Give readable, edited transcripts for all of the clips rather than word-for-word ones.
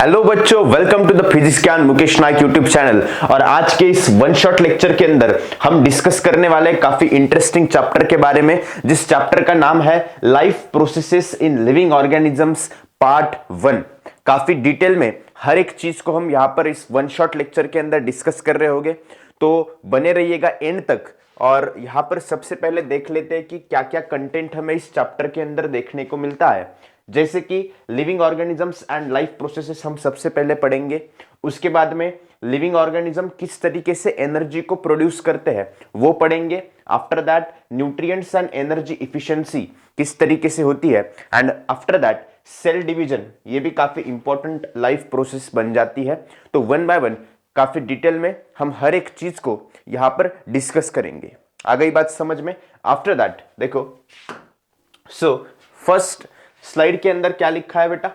Hello बच्चों, welcome to the physics ज्ञान मुकेश नायक YouTube channel. और आज के इस वन शॉट लेक्चर के अंदर हम डिस्कस करने वाले काफी इंटरेस्टिंग चैप्टर के बारे में, जिस चैप्टर का नाम है life processes in living organisms part 1। काफी डिटेल में हर एक चीज को हम यहाँ पर इस वन शॉट लेक्चर के अंदर डिस्कस कर रहे होंगे, तो बने रहिएगा एंड तक। और यहाँ पर सबसे पहले देख लेते हैं कि क्या क्या कंटेंट हमें इस चैप्टर के अंदर देखने को मिलता है। जैसे कि living organisms and life processes हम सबसे पहले पढ़ेंगे। उसके बाद में लिविंग ऑर्गेनिज्म किस तरीके से एनर्जी को प्रोड्यूस करते हैं वो पढ़ेंगे। After that nutrients and energy efficiency किस तरीके से होती है। And after that cell division, ये भी काफी इंपॉर्टेंट लाइफ प्रोसेस बन जाती है। तो वन बाय वन काफी डिटेल में हम हर एक चीज को यहां पर डिस्कस करेंगे। आ गई बात समझ में? आफ्टर दैट देखो, सो फर्स्ट स्लाइड के अंदर क्या लिखा है बेटा?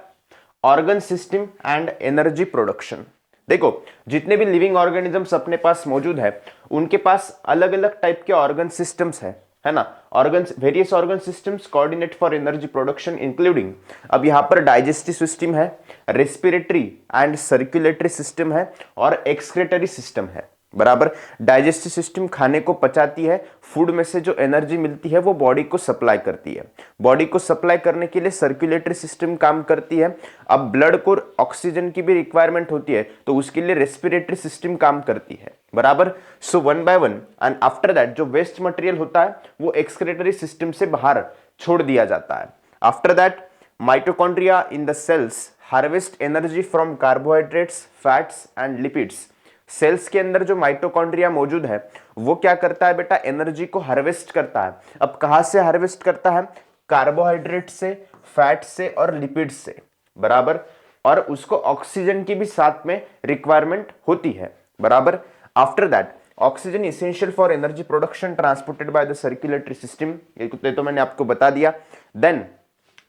Organ system and energy production. देखो, जितने भी लिविंग ऑर्गेनिजम्स अपने पास मौजूद है उनके पास अलग अलग टाइप के ऑर्गन सिस्टम्स है ना। Organ, various organ systems coordinate for energy production including, अब यहां पर डाइजेस्टिव सिस्टम है, रेस्पिरेटरी एंड सर्कुलेटरी सिस्टम है और एक्सक्रेटरी सिस्टम है। बराबर, डाइजेस्टिव सिस्टम खाने को पचाती है, फूड में से जो एनर्जी मिलती है वो बॉडी को सप्लाई करती है। बॉडी को सप्लाई करने के लिए सर्कुलेटरी सिस्टम काम करती है। अब ब्लड को ऑक्सीजन की भी रिक्वायरमेंट होती है तो उसके लिए रेस्पिरेटरी सिस्टम काम करती है। बराबर, सो one by one and after that जो वेस्ट मटेरियल होता है वो एक्सक्रेटरी सिस्टम से बाहर छोड़ दिया जाता है। After that mitochondria in the cells harvest energy from carbohydrates, fats and lipids. Cells के अंदर जो माइटोकॉन्ड्रिया मौजूद है वो क्या करता है बेटा? एनर्जी को हार्वेस्ट करता है। अब कहां से हार्वेस्ट करता है? कार्बोहाइड्रेट से, फैट से और लिपिड से। बराबर, और उसको ऑक्सीजन की भी साथ में रिक्वायरमेंट होती है। बराबर, after that oxygen essential for energy production transported by the circulatory system, ये तो मैंने आपको बता दिया। Then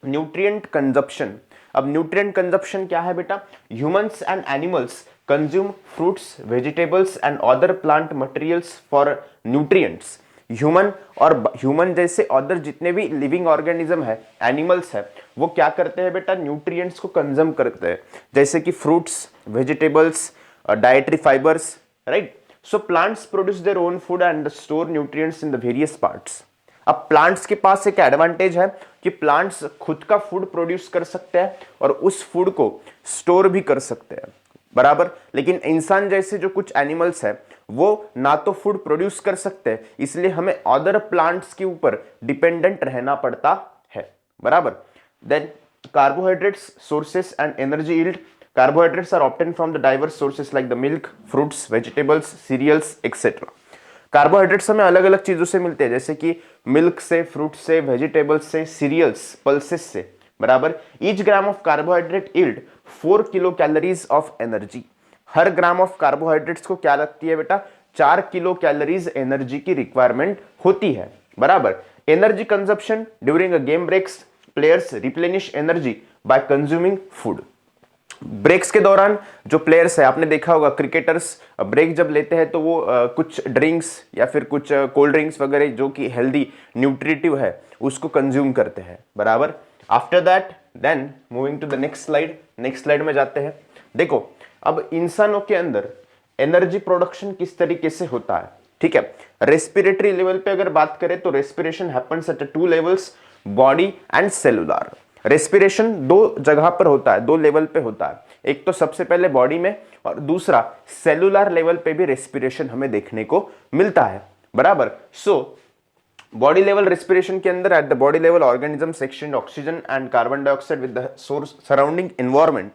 nutrient consumption. अब न्यूट्रिएंट कंजप्शन क्या है बेटा? Humans and animals consume fruits, vegetables and other plant materials for nutrients. Human जैसे अदर जितने भी लिविंग ऑर्गेनिज्म है, एनिमल्स है, वो क्या करते हैं बेटा? न्यूट्रिएंट्स को कंज्यूम करते हैं, जैसे कि fruits, vegetables, dietary fibres, right. So plants produce their own food and store nutrients in the various parts. अब प्लांट्स के पास एक एडवांटेज है कि प्लांट्स खुद का फूड प्रोड्यूस कर सकते हैं और उस फूड को स्टोर भी कर सकते हैं। बराबर, लेकिन इंसान जैसे जो कुछ एनिमल्स है वो ना तो फूड प्रोड्यूस कर सकते हैं, इसलिए हमें अदर प्लांट्स के ऊपर डिपेंडेंट रहना पड़ता है। बराबर, then carbohydrates sources and energy yield. Carbohydrates are obtain from the diverse sources like the milk, fruits, vegetables, cereals etcetera. Carbohydrates हमें अलग अलग चीजों से मिलते हैं, जैसे कि मिल्क से, फ्रूट से, वेजिटेबल्स से, सीरियल्स, पल्सेस से। बराबर, each gram of carbohydrate yield 4 kilo calories of energy. हर ग्राम ऑफ कार्बोहाइड्रेट्स को क्या लगती है बेटा? 4 किलो कैलोरीज एनर्जी की रिक्वायरमेंट होती है। बराबर, energy consumption during a game breaks, players replenish energy by consuming food. Breaks के दौरान जो प्लेयर्स है, आपने देखा होगा क्रिकेटर्स ब्रेक जब लेते हैं तो वो कुछ ड्रिंक्स या फिर कुछ कोल्ड ड्रिंक्स वगैरह जो कि हेल्दी न्यूट्रिटिव है उसको कंज्यूम करते हैं। बराबर, after that then moving to the next slide. Next slide में जाते हैं। देखो, अब इंसानों के अंदर एनर्जी प्रोडक्शन किस तरीके से होता है, ठीक है। रेस्पिरेटरी लेवल पे अगर बात करें तो respiration happens at 2 levels, body and cellular. Respiration 2 जगह पर होता है, 2 लेवल पे होता है। एक तो सबसे पहले बॉडी में और दूसरा सेलुलर लेवल पे भी रेस्पिरेशन हमें देखने को मिलता है। बराबर, सो बॉडी लेवल रेस्पिरेशन के अंदर at the body level organisms exchange oxygen and carbon dioxide with the source surrounding environment.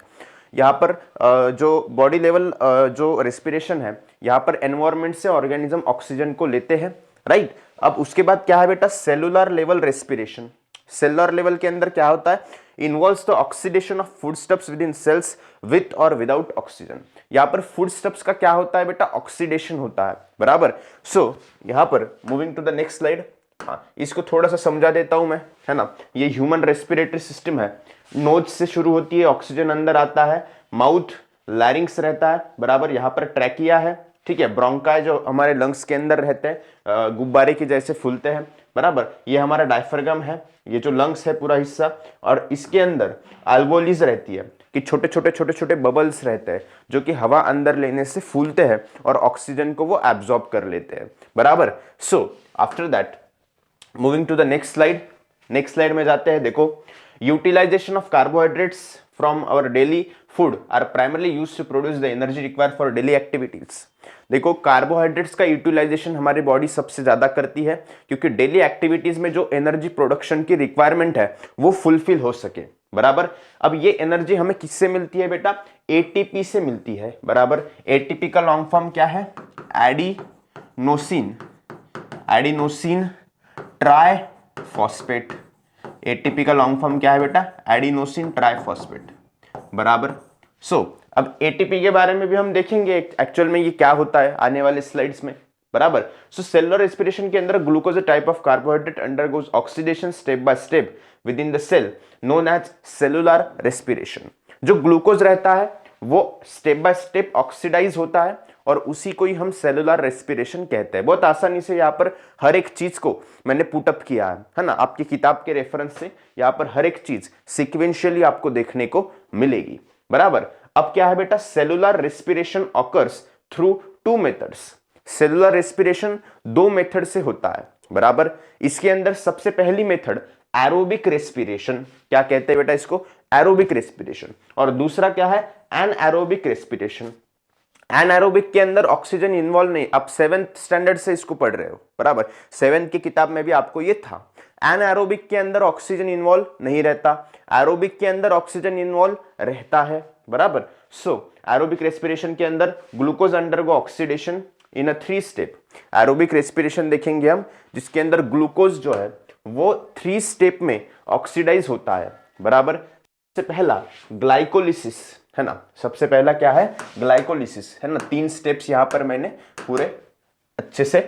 यहाँ पर जो बॉडी लेवल जो रेस्पिरेशन है, यहाँ पर एनवायरनमेंट से ऑर्गेनिज्म ऑक्सीजन को लेते हैं, राइट। अब उसके बाद क्या है बेटा? Cellular level respiration. Cellular level के अंदर क्या होता है? Involves the oxidation of foodstuffs within cells with और विदाउट ऑक्सीजन। यहाँ पर फूडस्टफ्स का क्या होता है बेटा? ऑक्सीडेशन होता है। बराबर, सो यहाँ पर moving to the next slide. हाँ, इसको थोड़ा सा समझा देता हूं मैं, है ना। ये ह्यूमन रेस्पिरेटरी सिस्टम है, नोज से शुरू होती है, ऑक्सीजन अंदर आता है, माउथ, लैरिंग्स रहता है। बराबर, यहाँ पर ट्रैकिया है, ठीक है, ब्रोंकाई जो हमारे लंग्स के अंदर रहते हैं, गुब्बारे के जैसे फूलते हैं। बराबर, ये हमारा डायफ्रागम है, ये जो लंग्स है पूरा हिस्सा, और इसके अंदर अल्वोलीज रहती है। कि छोटे छोटे बबल्स रहते हैं जो कि हवा अंदर लेने से फूलते हैं और ऑक्सीजन को वो एब्जॉर्ब कर लेते हैं, बराबर। So after that moving to the next slide में जाते हैं। देखो, utilization of carbohydrates from our daily food are primarily used to produce the energy required for daily activities. देखो, कार्बोहाइड्रेट्स का यूटिलाइजेशन हमारी बॉडी सबसे ज्यादा करती है क्योंकि डेली एक्टिविटीज में जो एनर्जी प्रोडक्शन की रिक्वायरमेंट है वो फुलफिल हो सके, बराबर। अब ये एनर्जी हमें किससे मिलती है बेटा? एटीपी से मिलती है, बराबर। एटीपी का लॉन्ग फॉर्म क्या है? Adenosine triphosphate. एटीपी का लॉन्ग फॉर्म क्या है बेटा? एडिनोसिन ट्राइफॉस्फेट, बराबर। अब एटीपी के बारे में भी हम देखेंगे एक्चुअल में ये क्या होता है आने वाले स्लाइड्स में, बराबर। सेलुलर रेस्पिरेशन के अंदर glucose type of carbohydrate undergoes oxidation step by step within the cell known as cellular respiration. जो ग्लूकोज रहता है वो स्टेप बाय स्टेप ऑक्सीडाइज होता है और उसी को ही हम सेलुलर रेस्पिरेशन कहते हैं। बहुत आसानी से यहाँ पर हर एक चीज को मैंने पुटअप किया है ना, आपकी किताब के रेफरेंस से यहाँ पर हर एक चीज सिक्वेंशियली आपको देखने को मिलेगी, बराबर। अब क्या है बेटा? Cellular respiration occurs through two methods. Cellular respiration दो मेथड से होता है, बराबर। इसके अंदर सबसे पहली मेथड एरोबिक रेस्पिरेशन, क्या कहते हैं बेटा इसको? Aerobic respiration. और दूसरा क्या है? Anaerobic respiration. एनएरोबिक के अंदर ऑक्सीजन इन्वॉल्व नहीं, आप 7th स्टैंडर्ड से इसको पढ़ रहे हो, बराबर। 7th की किताब में भी आपको ये था। एनएरोबिक के अंदर ऑक्सीजन इन्वॉल्व नहीं रहता, एरोबिक के अंदर ऑक्सीजन इन्वॉल्व रहता है, बराबर। एरोबिक रेस्पिरेशन के अंदर ग्लूकोज अंडरगो ऑक्सीडेशन इन अ 3 स्टेप। एरोबिक रेस्पिरेशन देखेंगे हम जिसके अंदर ग्लूकोज जो है वो 3 स्टेप में ऑक्सीडाइज होता है, बराबर। सबसे पहला ग्लाइकोलिसिस है ना, सबसे पहला क्या है? ग्लाइकोलिसिस है ना। 3 स्टेप्स यहां पर मैंने पूरे अच्छे से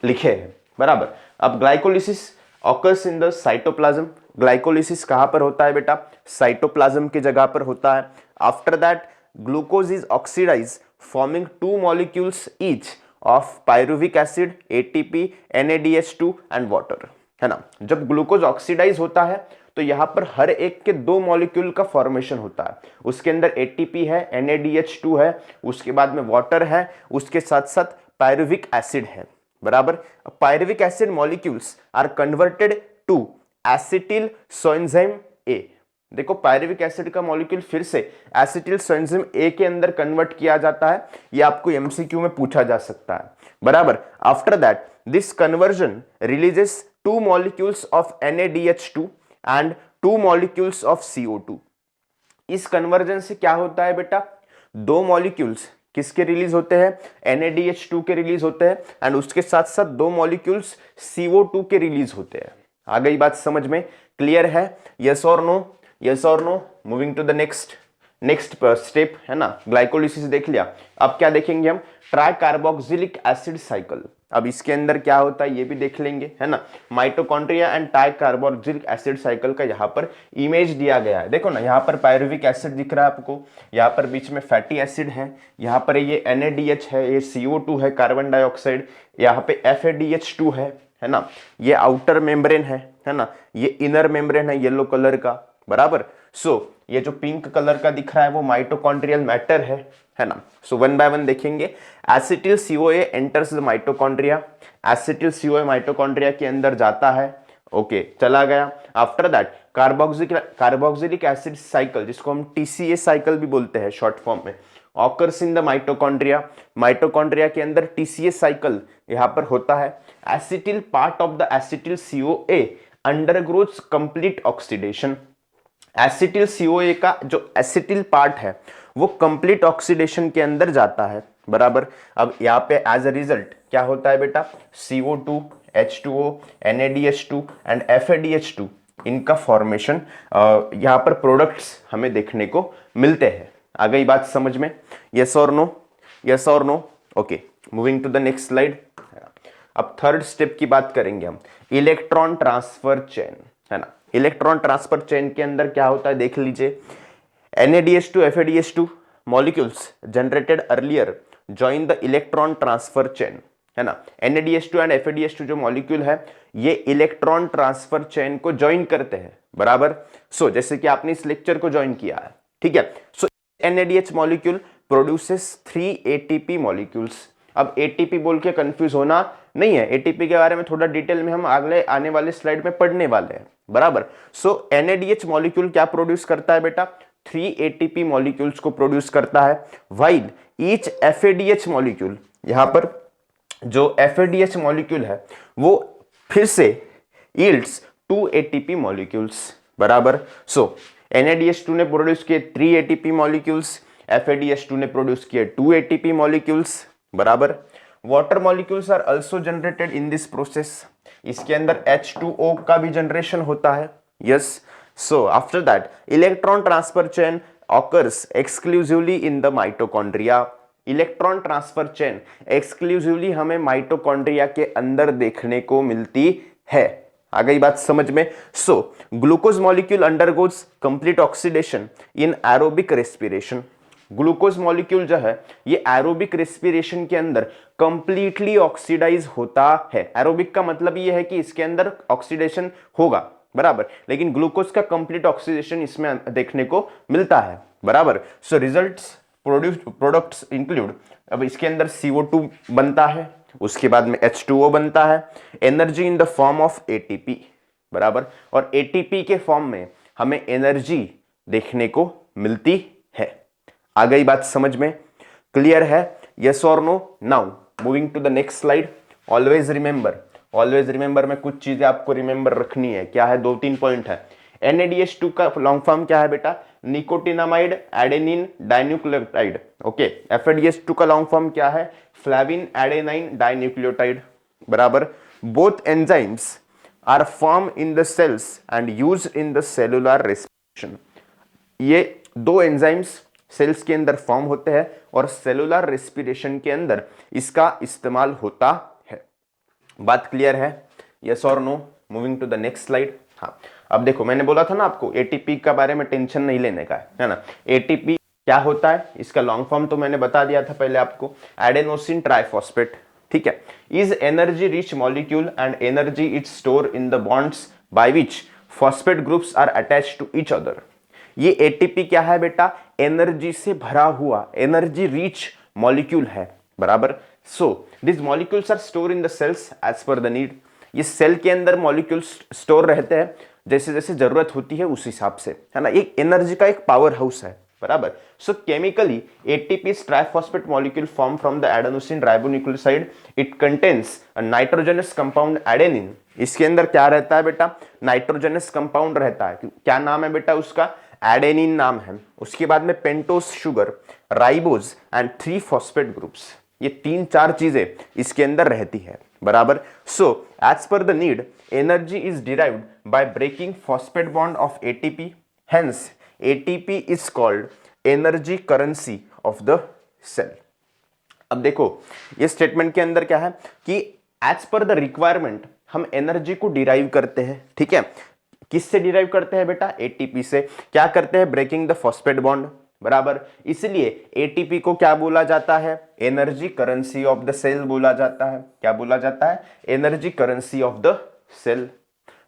लिखे हैं, बराबर। अब glycolysis occurs in the cytoplasm. Glycolysis कहां पर होता है बेटा? साइटोप्लाज्म की जगह पर होता है। After that glucose is oxidise forming 2 molecules each of pyruvic acid, ATP, NADH2 and water, है ना। जब ग्लूकोज ऑक्सीडाइज होता है तो यहां पर हर एक के 2 मॉलिक्यूल का फॉर्मेशन होता है। उसके अंदर एटीपी है, NADH2 है, उसके बाद में वाटर है, उसके साथ साथ पायरुविक एसिड है, बराबर। Pyruvic acid molecules are converted to acetyl coenzyme A. देखो, पायरुविक एसिड का मॉलिक्यूल फिर से एसिटिल सोएंजाइम ए के अंदर कन्वर्ट किया जाता है। ये आपको एमसीक्यू में पूछा जा सकता है, बराबर। After that this conversion releases 2 molecules of NADH2 and 2 molecules of CO2। इस कन्वर्जन से क्या होता है बेटा? 2 मॉलिक्यूल्स किसके रिलीज होते हैं? NADH2 के रिलीज होते हैं एंड उसके साथ साथ 2 मॉलिक्यूल्स CO2 के रिलीज होते हैं। आ गई बात समझ में? क्लियर है? यस और नो? यस और no? Moving to the next step, है ना। ग्लाइकोलिसिस देख लिया। अब क्या देखेंगे हम? Tricarboxylic acid cycle. अब इसके अंदर क्या होता है ये भी देख लेंगे, है ना। Mitochondria and tricarboxylic acid cycle का यहाँ पर इमेज दिया गया है। देखो ना, यहाँ पर पायरुविक एसिड दिख रहा है आपको, यहाँ पर बीच में फैटी एसिड है, यहाँ पर ये NADH है, ये CO2 है कार्बन डाइऑक्साइड, यहाँ पे FADH2 है ना। ये आउटर मेम्ब्रेन है ना, ये इनर मेम्ब्रेन है येलो कलर का, बराबर। ये जो पिंक कलर का दिख रहा है वो माइटोकॉन्ड्रियल मैटर है ना। वन बाय वन देखेंगे। Acetyl CoA enters the mitochondria. Acetyl CoA mitochondria के अंदर जाता है, ओके, चला गया। After that carboxylic acid cycle, जिसको हम TCA साइकिल भी बोलते हैं शॉर्ट फॉर्म में, occurs in the mitochondria. Mitochondria के अंदर TCA साइकिल यहां पर होता है। Acetyl part of the acetyl CoA undergoes complete oxidation. Acetyl CoA का जो एसिटिल पार्ट है वो कंप्लीट ऑक्सीडेशन के अंदर जाता है, बराबर। अब यहाँ पे एज अ रिजल्ट क्या होता है बेटा? CO2, H2O, NADH2 and FADH2 इनका फॉर्मेशन यहाँ पर प्रोडक्ट्स हमें देखने को मिलते हैं। आ गई बात समझ में? यस और नो? यस और no? Okay, moving to the next slide. अब थर्ड स्टेप की बात करेंगे हम, इलेक्ट्रॉन ट्रांसफर चेन, है ना। इलेक्ट्रॉन ट्रांसफर चेन के अंदर क्या होता है देख लीजिए। NADH2, FADH2 molecules generated earlier join the electron transfer chain, है ना। NADH2 एंड FADH2 जो मॉलिक्यूल है ये इलेक्ट्रॉन ट्रांसफर चेन को ज्वाइन करते हैं, बराबर। जैसे कि आपने इस लेक्चर को ज्वाइन किया है, ठीक है। सो NADH molecule produces 3 ATP molecules. अब ATP बोल के कंफ्यूज होना नहीं है, ATP के बारे में थोड़ा डिटेल में हम अगले आने वाले स्लाइड में पढ़ने वाले हैं, बराबर। सो NADH मॉलिक्यूल क्या प्रोड्यूस करता है बेटा, 3 ATP मॉलिक्यूल्स को प्रोड्यूस करता है, व्हाइल ईच FADH मॉलिक्यूल, यहां पर जो FADH मॉलिक्यूल है वो फिर से यील्ड्स 2 ATP मॉलिक्यूल्स, बराबर। सो NADH2 ने प्रोड्यूस किए 3 ATP मॉलिक्यूल्स, FADH2 ने प्रोड्यूस किए 2 ATP मॉलिक्यूल्स, बराबर। Water molecules are also generated in this process, इसके अंदर H2O का भी जनरेशन होता है, yes. So after that electron transfer chain occurs exclusively in the mitochondria. Electron transfer chain exclusively हमें माइटोकॉन्ड्रिया के अंदर देखने को मिलती है। आ गई बात समझ में। So glucose molecule undergoes complete oxidation in aerobic respiration. Glucose molecule जो है ये एरोबिक रेस्पिरेशन के अंदर कंप्लीटली ऑक्सीडाइज होता है। एरोबिक का मतलब ये है कि इसके अंदर ऑक्सीडेशन होगा, बराबर, लेकिन ग्लूकोज का कंप्लीट ऑक्सीडेशन इसमें देखने को मिलता है, बराबर। सो रिजल्ट्स प्रोडक्ट्स इंक्लूड, अब इसके अंदर CO2 बनता है, उसके बाद में H2O बनता है, energy in the form of ATP, बराबर, और ATP के फॉर्म में हमें एनर्जी देखने को मिलती है। आ गई बात समझ में, क्लियर है, यस और no. Now moving to the next slide. Always remember में कुछ चीजें आपको रिमेंबर रखनी है। क्या है, 2-3 पॉइंट है। NADH2 का लॉन्ग फॉर्म क्या है बेटा, nicotinamide adenine dinucleotide, okay. FADH2 का लॉन्ग फॉर्म क्या है, फ्लैविन एडेनाइन डाइन्यूक्लियोटाइड, बराबर। Both enzymes are form in the cells and used in the cellular respiration. ये दो एंजाइम्स सेल्स के अंदर फॉर्म होते हैं और सेलुलर रेस्पिरेशन के अंदर इसका इस्तेमाल होता है। बात क्लियर है, यस और no. Moving to the next slide. हाँ, अब देखो मैंने बोला था ना आपको ATP का बारे में टेंशन नहीं लेने का है ना। ATP क्या होता है, इसका लॉन्ग फॉर्म तो मैंने बता दिया था पहले आपको, एडेनोसिन ट्राइफॉस्फेट, ठीक है। Is energy rich molecule and energy it store in the bonds by which phosphate groups are attached to each other. ये ATP क्या है बेटा, एनर्जी से भरा हुआ, एनर्जी रिच मॉलिक्यूल है, बराबर। So this molecules are store in the cells as per the need. ये सेल के अंदर मॉलिक्यूल्स स्टोर रहते हैं जैसे जैसे जरूरत होती है उस हिसाब से, है ना। एक एनर्जी का एक पावर हाउस है, बराबर। So chemically ATP triphosphate molecule form from the adenosine ribonucleoside. It contains a nitrogenous compound adenine. इसके अंदर क्या रहता है बेटा, नाइट्रोजनस कंपाउंड रहता है। क्या नाम है बेटा उसका, एडेनिन नाम है। उसके बाद में pentose sugar, ribose and 3 phosphate groups. ये 3-4 चीजें इसके अंदर रहती है, बराबर। So as per the need energy is derived by breaking phosphate bond of ATP। Hence ATP is called energy currency of the cell. अब देखो ये स्टेटमेंट के अंदर क्या है कि एज पर द रिक्वायरमेंट हम एनर्जी को डिराइव करते हैं, ठीक है। किससे डिराइव करते हैं बेटा, ATP से। क्या करते हैं, ब्रेकिंग द फॉस्फेट बॉन्ड, बराबर। इसलिए ATP को क्या बोला जाता है, energy currency of the cell बोला जाता है। क्या बोला जाता है, energy currency of the cell.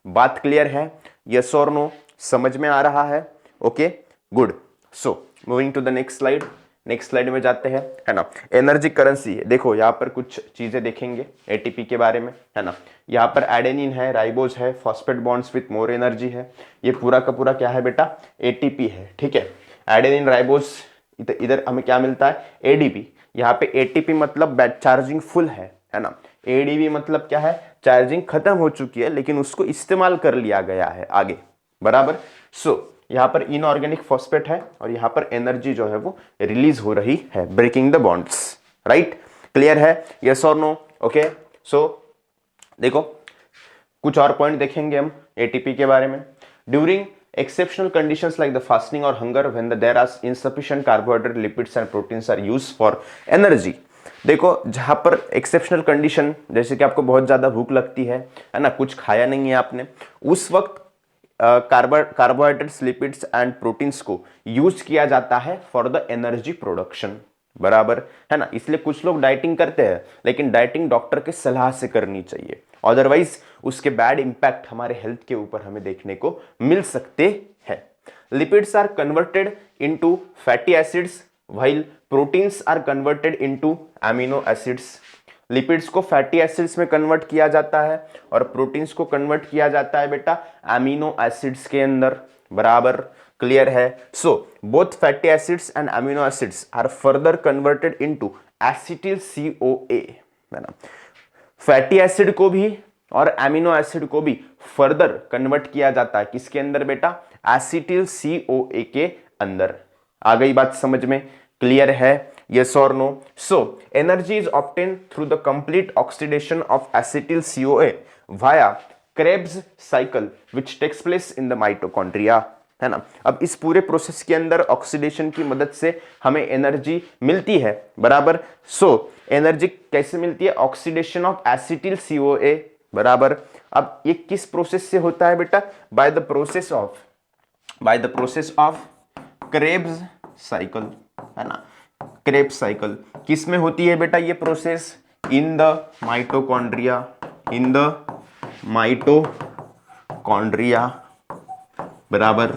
बात क्लियर है, यस और नो, समझ में आ रहा है, okay, good. So moving to the next slide. Next slide में जाते हैं, है ना। एनर्जी करेंसी, देखो यहाँ पर कुछ चीजें देखेंगे ATP के बारे में, है ना। यहाँ पर एडेनिन है, राइबोज है, phosphate bonds with more energy है। ये पूरा का पूरा क्या है बेटा, ATP है, ठीक है। एडेनिन राइबोज, इधर हमें क्या मिलता है, ADP। यहाँ पे ATP मतलब चार्जिंग फुल है ना। ADP मतलब क्या है, चार्जिंग खत्म हो चुकी है लेकिन उसको इस्तेमाल कर लिया गया है आगे, बराबर। सो यहाँ पर इनऑर्गेनिक फॉस्फेट है और यहाँ पर एनर्जी जो है वो रिलीज हो रही है, breaking the bonds, right. Clear है, यस और नो, ओके। सो देखो कुछ और पॉइंट देखेंगे हम ATP के बारे में। During exceptional conditions like the fasting or hunger when there are insufficient carbohydrate, lipids and proteins are used for energy। देखो जहां पर एक्सेप्शनल कंडीशन, जैसे कि आपको बहुत ज्यादा भूख लगती है ना, कुछ खाया नहीं है आपने, उस वक्त कार्बोहाइड्रेट्स, लिपिड्स एंड प्रोटीन्स को यूज किया जाता है फॉर द एनर्जी प्रोडक्शन, बराबर, है ना। इसलिए कुछ लोग डाइटिंग करते हैं लेकिन डाइटिंग डॉक्टर के सलाह से करनी चाहिए, अदरवाइज उसके बैड इंपैक्ट हमारे हेल्थ के ऊपर हमें देखने को मिल सकते हैं। Lipids are converted into fatty acids while proteins are converted into amino acids. Lipids को फैटी एसिड्स में कन्वर्ट किया जाता है और प्रोटीन्स को कन्वर्ट किया जाता है बेटा अमीनो एसिड्स के अंदर, बराबर, क्लियर है। So both fatty acids and amino acids are further converted into acetyl CoA, है ना। फैटी एसिड को भी और अमीनो एसिड को भी फर्दर कन्वर्ट किया जाता है किसके अंदर बेटा, एसिटिल CoA के अंदर। आ गई बात समझ में, क्लियर है, yes or no? So energy is obtained through the complete oxidation of acetyl CoA via Krebs cycle which takes place in the mitochondria, है ना। अब इस पूरे प्रोसेस के अंदर ऑक्सीडेशन की मदद से हमें एनर्जी मिलती है, बराबर। सो एनर्जी कैसे मिलती है, ऑक्सीडेशन ऑफ एसिटिल CoA, बराबर। अब ये किस प्रोसेस से होता है बेटा, by the process of Krebs cycle, है ना। क्रेब्स साइकिल किस में होती है बेटा ये process, in the mitochondria, in the mitochondria, बराबर,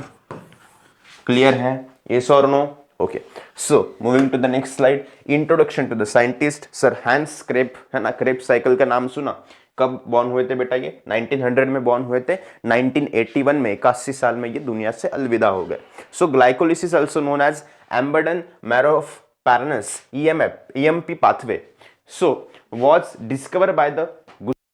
क्लियर है, yes or no? Okay, so moving to the next slide, introduction to the scientist sir Hans Krebs, है ना। क्रेब साइकिल का नाम सुना, कब बॉर्न हुए थे बेटा ये, 1900 में बॉर्न हुए थे, 1981 में 81 साल में ये दुनिया से अलविदा हो गए। So glycolysis also known as Embden Meyerhof Parnas EMP pathway so was discovered by the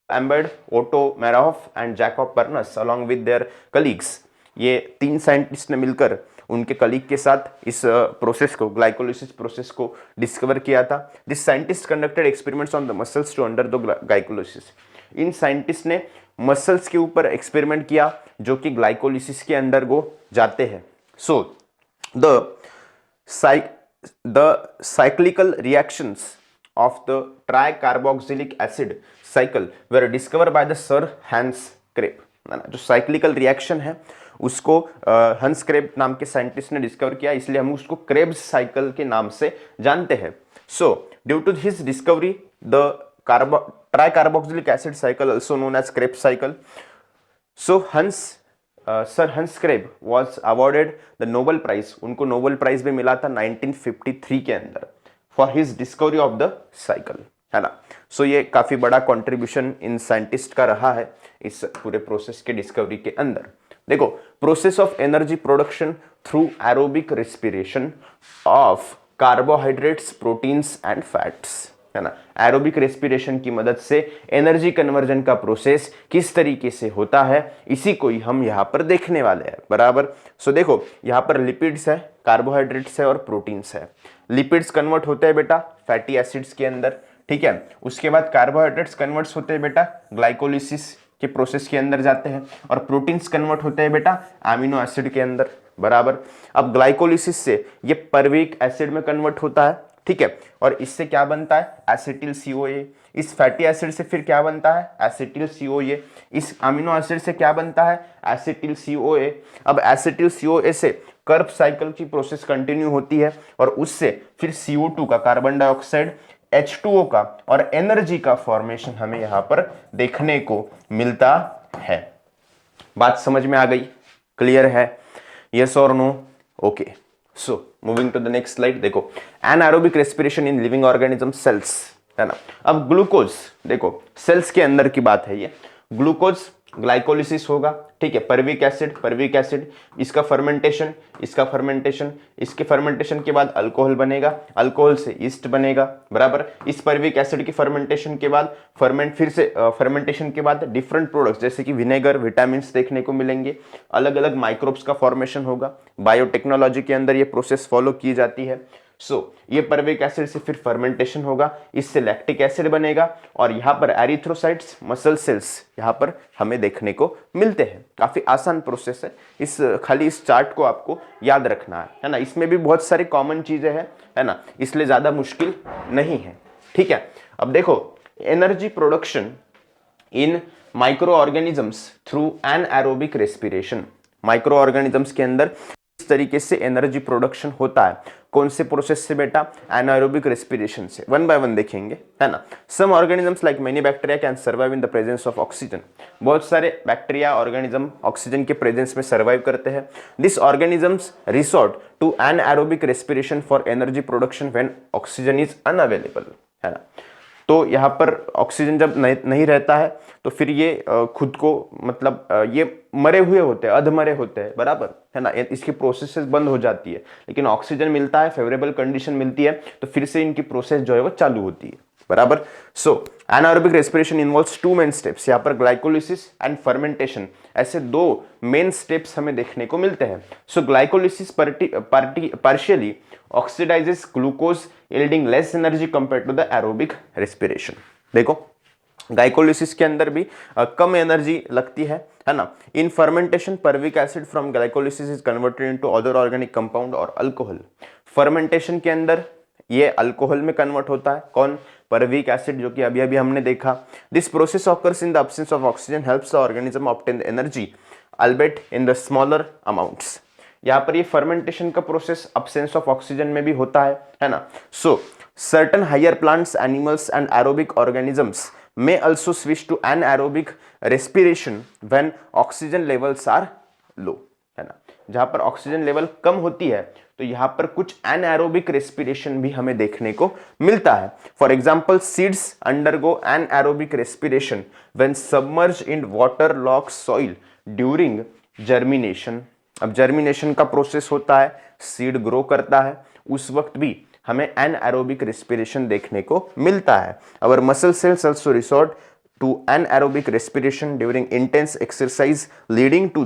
Ambed, Otto Maroff and Jacob Parnas along with their colleagues। ये तीन साइंटिस्ट ने मिलकर उनके कलीग के साथ इस प्रोसेस को, ग्लाइकोलिसिस प्रोसेस को डिस्कवर किया था। This scientist conducted experiments on the muscles to under the glycolysis. इन साइंटिस्ट ने मसल्स के ऊपर एक्सपेरिमेंट किया जो कि ग्लाइकोलिसिस के अंडर को जाते हैं। सो the cyclical reactions of the tricarboxylic acid cycle were discovered by the Sir Hans Krebs, है ना। जो साइक्लिकल रिएक्शन है उसको हंस क्रेब नाम के साइंटिस्ट ने डिस्कवर किया, इसलिए हम उसको क्रेब्स साइकिल के नाम से जानते हैं। So due to his discovery the tricarboxylic acid cycle also known as Krebs cycle. So sir Hans Krebs was awarded the Nobel Prize, उनको नोबेल प्राइज भी मिला था 1953 के अंदर for his discovery of the cycle, है ना। सो ये काफी बड़ा कंट्रीब्यूशन इन साइंटिस्ट का रहा है इस पूरे प्रोसेस के डिस्कवरी के अंदर। देखो, process of energy production through aerobic respiration of carbohydrates, proteins and fats, है ना। एरोबिक रेस्पिरेशन की मदद से एनर्जी कन्वर्जन का प्रोसेस किस तरीके से होता है, इसी को ही हम यहाँ पर देखने वाले हैं, बराबर। सो देखो, यहाँ पर लिपिड्स है, कार्बोहाइड्रेट्स है और प्रोटीन्स है। लिपिड्स कन्वर्ट होते हैं बेटा फैटी एसिड्स के अंदर, ठीक है। उसके बाद कार्बोहाइड्रेट्स कन्वर्ट्स होते हैं बेटा ग्लाइकोलिसिस के प्रोसेस के अंदर जाते हैं, और प्रोटीन्स कन्वर्ट होते हैं बेटा अमीनो एसिड के अंदर, बराबर। अब ग्लाइकोलिसिस से ये परविक एसिड में कन्वर्ट होता है, ठीक है, और इससे क्या बनता है, एसिटिल CoA। इस फैटी एसिड से फिर क्या बनता है, एसिटिल CoA। इस अमीनो एसिड से क्या बनता है, एसिटिल CoA। अब एसिटिल CoA से कर्ब साइकिल की प्रोसेस कंटिन्यू होती है, और उससे फिर CO2 का, कार्बन डाइऑक्साइड, H2O का और एनर्जी का फॉर्मेशन हमें यहां पर देखने को मिलता है। बात समझ में आ गई, क्लियर है, यस और no? Okay, so moving to the next slide. देखो, anaerobic respiration in living organism cells, है ना। अब ग्लूकोज, देखो सेल्स के अंदर की बात है ये। ग्लूकोज ग्लाइकोलिसिस होगा, ठीक है, परविक एसिड, इसका फर्मेंटेशन, इसके फर्मेंटेशन के बाद अल्कोहल बनेगा, अल्कोहल से ईस्ट बनेगा, बराबर। इस परविक एसिड की फर्मेंटेशन के बाद फर्मेंटेशन के बाद डिफरेंट प्रोडक्ट्स जैसे कि विनेगर, विटामिन देखने को मिलेंगे, अलग अलग माइक्रोब्स का फॉर्मेशन होगा। बायोटेक्नोलॉजी के अंदर ये प्रोसेस फॉलो की जाती है। ये परविक एसिड से फिर फर्मेंटेशन होगा, इससे लैक्टिक एसिड बनेगा, और यहाँ पर एरिथ्रोसाइट्स, मसल सेल्स यहाँ पर हमें देखने को मिलते हैं। काफी आसान प्रोसेस है, खाली इस चार्ट को आपको याद रखना है ना। इसमें भी बहुत सारी कॉमन चीजें हैं, है ना, इसलिए ज्यादा मुश्किल नहीं है, ठीक है। अब देखो, energy production in micro organisms through anaerobic respiration. Micro organisms के अंदर इस तरीके से एनर्जी प्रोडक्शन होता है। कौन से प्रोसेस से बेटा? एनाएरोबिक रेस्पिरेशन से। वन बाय वन देखेंगे, है ना। Some organisms like many bacteria can survive in the presence of oxygen. बहुत सारे बैक्टीरिया ऑर्गेनिज्म ऑक्सीजन के प्रेजेंस में सर्वाइव करते हैं। This organisms resort to anaerobic respiration for energy production when oxygen is unavailable, है ना। तो यहाँ पर ऑक्सीजन जब नहीं रहता है तो फिर ये खुद को मतलब ये मरे हुए होते हैं, अधमरे होते हैं, बराबर है ना। इसकी प्रोसेसेस बंद हो जाती है, लेकिन ऑक्सीजन मिलता है, फेवरेबल कंडीशन मिलती है, तो फिर से इनकी प्रोसेस जो है वो चालू होती है, बराबर। So anaerobic respiration involves two main steps. यहाँ पर ग्लाइकोलिसिस एंड फर्मेंटेशन, ऐसे दो मेन स्टेप्स हमें देखने को मिलते हैं। So glycolysis partially oxidizes glucose yielding less energy compare to the aerobic respiration. देखो ग्लाइकोलिसिस के अंदर भी कम एनर्जी लगती है ना। In fermentation pyruvic acid from glycolysis is converted into other organic compound और अल्कोहल। फर्मेंटेशन के अंदर ये अल्कोहल में कन्वर्ट होता है, कौन? परविक एसिड, जो कि अभी अभी हमने देखा। This process occurs in the absence of oxygen, helps the organism obtain energy albeit in the smaller amounts. यहाँ पर ये फर्मेंटेशन का प्रोसेस अब्सेंस ऑफ ऑक्सीजन में भी होता है ना। So certain higher plants, animals and aerobic organisms may also switch to anaerobic respiration when oxygen levels are low, है ना। जहां पर ऑक्सीजन लेवल कम होती है तो यहां पर कुछ एनाएरोबिक रेस्पिरेशन भी हमें देखने को मिलता है। For example seeds undergo anaerobic respiration when submerge in water lock soil during germination. अब जर्मिनेशन का प्रोसेस होता है, सीड ग्रो करता है, उस वक्त भी हमें एनाएरोबिक रेस्पिरेशन देखने को मिलता है। Our muscle cells also resort to anaerobic respiration during intense exercise leading to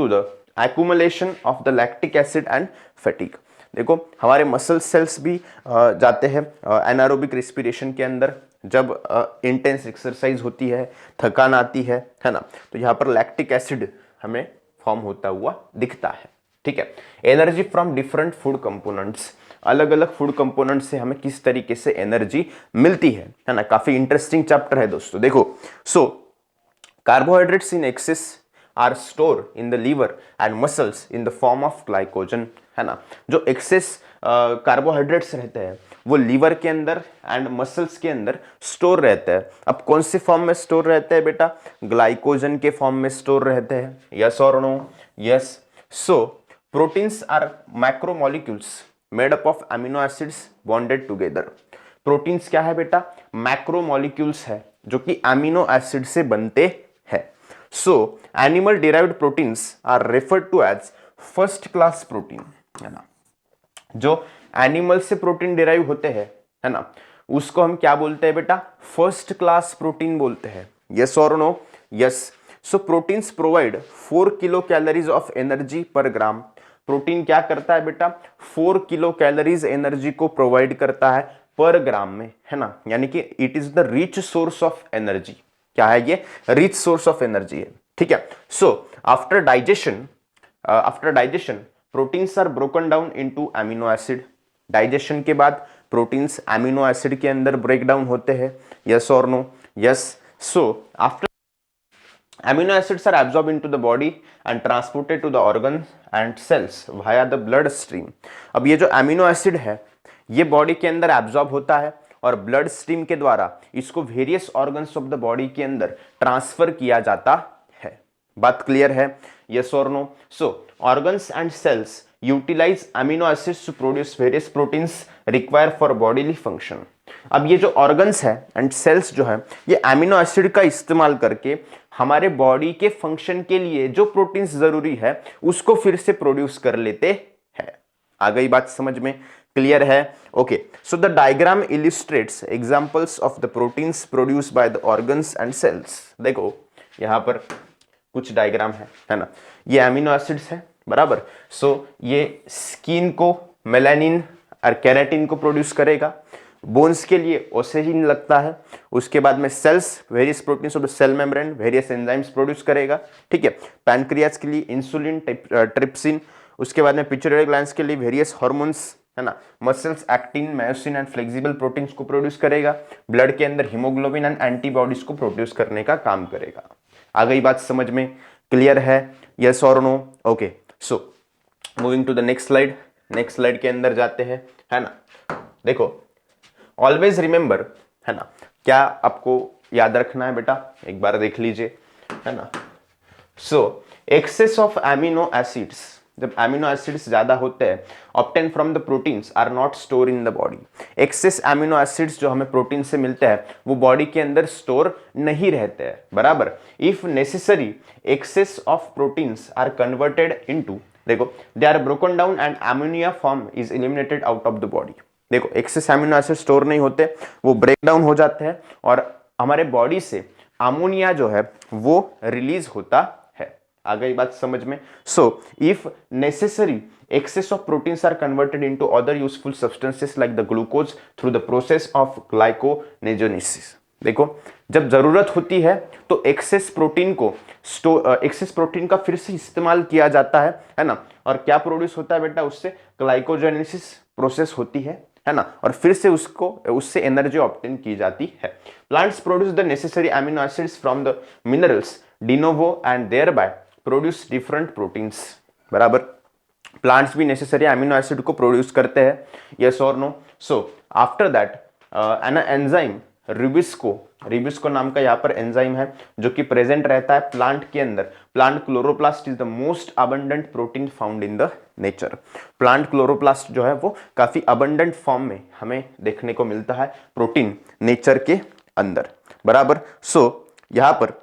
the accumulation of the lactic acid and fatigue. देखो हमारे मसल सेल्स भी जाते हैं एनाएरोबिक रेस्पिरेशन के अंदर जब इंटेंस एक्सरसाइज होती है, थकान आती है ना। तो यहाँ पर लैक्टिक एसिड हमें फॉर्म होता हुआ दिखता है, ठीक है। Energy from different food components, अलग अलग फूड कंपोनेंट से हमें किस तरीके से एनर्जी मिलती है ना। काफी इंटरेस्टिंग चैप्टर है दोस्तों। देखो so carbohydrates in excess are store in the liver and muscles in the form of glycogen, है ना। जो एक्सेस कार्बोहाइड्रेट्स रहते हैं वो लीवर के अंदर एंड मसल्स के अंदर स्टोर रहते हैं। अब कौन से फॉर्म में स्टोर रहते हैं बेटा? ग्लाइकोजन के फॉर्म में स्टोर रहते हैं। यस और no? Yes. So proteins are macromolecules made up of amino acids bonded together. Proteins क्या है बेटा? मैक्रोमोलिक्यूल्स है जो कि अमीनो एसिड से बनते हैं। So animal derived proteins are referred to as first class protein, है ना। जो एनिमल से प्रोटीन डिराइव होते हैं, है ना, उसको हम क्या बोलते हैं बेटा? फर्स्ट क्लास प्रोटीन बोलते हैं। यस और no? Yes. So proteins provide 4 kilo calories of energy per gram. Protein क्या करता है बेटा? 4 किलो कैलोरीज एनर्जी को प्रोवाइड करता है पर ग्राम में, है ना। यानी कि it is the rich source of energy. क्या है ये? रिच सोर्स ऑफ एनर्जी है, ठीक है। So after digestion proteins are broken down into amino acid. Digestion के बाद प्रोटीन्स अमीनो एसिड के अंदर ब्रेक डाउन होते हैं। यस और no? Yes. So after amino acids are absorbed into the body and transported to the organs and cells via the blood stream। अब ये जो अमीनो एसिड है ये बॉडी के अंदर एब्जॉर्ब होता है और ब्लड स्ट्रीम के द्वारा इसको various organs of the body के अंदर ट्रांसफर किया जाता है। बात क्लियर है? यस और no? So organs and cells utilize amino acids to produce various proteins require for bodily function. अब ये जो ऑर्गन्स है एंड सेल्स जो है ये अमीनो एसिड का इस्तेमाल करके हमारे बॉडी के फंक्शन के लिए जो प्रोटीन्स जरूरी है उसको फिर से प्रोड्यूस कर लेते हैं। आ गई बात समझ में? क्लियर है? Okay. So the diagram illustrates examples of the proteins produce by the organs and cells. देखो यहां पर कुछ डायग्राम है ना। ये अमीनो एसिड्स है, बराबर। सो ये स्किन को मेलानिन और केराटिन को प्रोड्यूस करेगा। बोन्स के लिए ओसेजिन लगता है। उसके बाद में cells various proteins of the cell membrane various enzymes produce करेगा, ठीक है। पैनक्रियाज के लिए इंसुलिन, ट्रिप्सिन। उसके बाद में पिट्यूटरी ग्लैंड्स के लिए वेरियस हार्मोन्स, है ना। Muscles actin, myosin and flexible proteins को प्रोड्यूस करेगा। ब्लड के अंदर हीमोग्लोबिन एंड एंटीबॉडीज को प्रोड्यूस करने का काम करेगा। आ गई बात समझ में? क्लियर है? यस और no? Okay. So moving to the next slide. Next slide के अंदर जाते हैं, है ना। देखो ऑलवेज रिमेंबर, है ना, क्या आपको याद रखना है बेटा, एक बार देख लीजिए, है ना। So excess of amino acids, जब एमिनो एसिड्स ज्यादा होते हैं, obtain from the proteins are not store in the body. Excess amino acids जो हमें प्रोटीन से मिलते हैं वो बॉडी के अंदर स्टोर नहीं रहते हैं, बराबर। If necessary excess of proteins are converted into, देखो, they are broken down and ammonia form is eliminated out of the body. देखो एक्सेस एमिनो एसिड स्टोर नहीं होते, वो ब्रेक डाउन हो जाते हैं और हमारे बॉडी से अमोनिया जो है वो रिलीज होता है। आ गई बात समझ में। So if necessary excess of proteins are converted into other useful substances like the glucose through the process of glyconeogenesis। देखो जब जरूरत होती है तो एक्सेस प्रोटीन का फिर से इस्तेमाल किया जाता है ना। और क्या प्रोड्यूस होता है बेटा, उससे ग्लाइकोजेनेसिस प्रोसेस होती है ना, और फिर से उससे एनर्जी ऑब्टेन की जाती है। Plants produce the necessary amino acids from the minerals de novo and thereby produce different proteins, बराबर। प्लांट्स भी नेसेसरी अमीनो एसिड को प्रोड्यूस करते हैं, यस और no. So after that an enzyme rubisco नाम का यहाँ पर एंजाइम है जो कि प्रेजेंट रहता है प्लांट के अंदर। Plant chloroplast is the most abundant protein found in the nature. Plant chloroplast जो है वो काफी अबंडेंट फॉर्म में हमें देखने को मिलता है प्रोटीन नेचर के अंदर, बराबर। सो यहाँ पर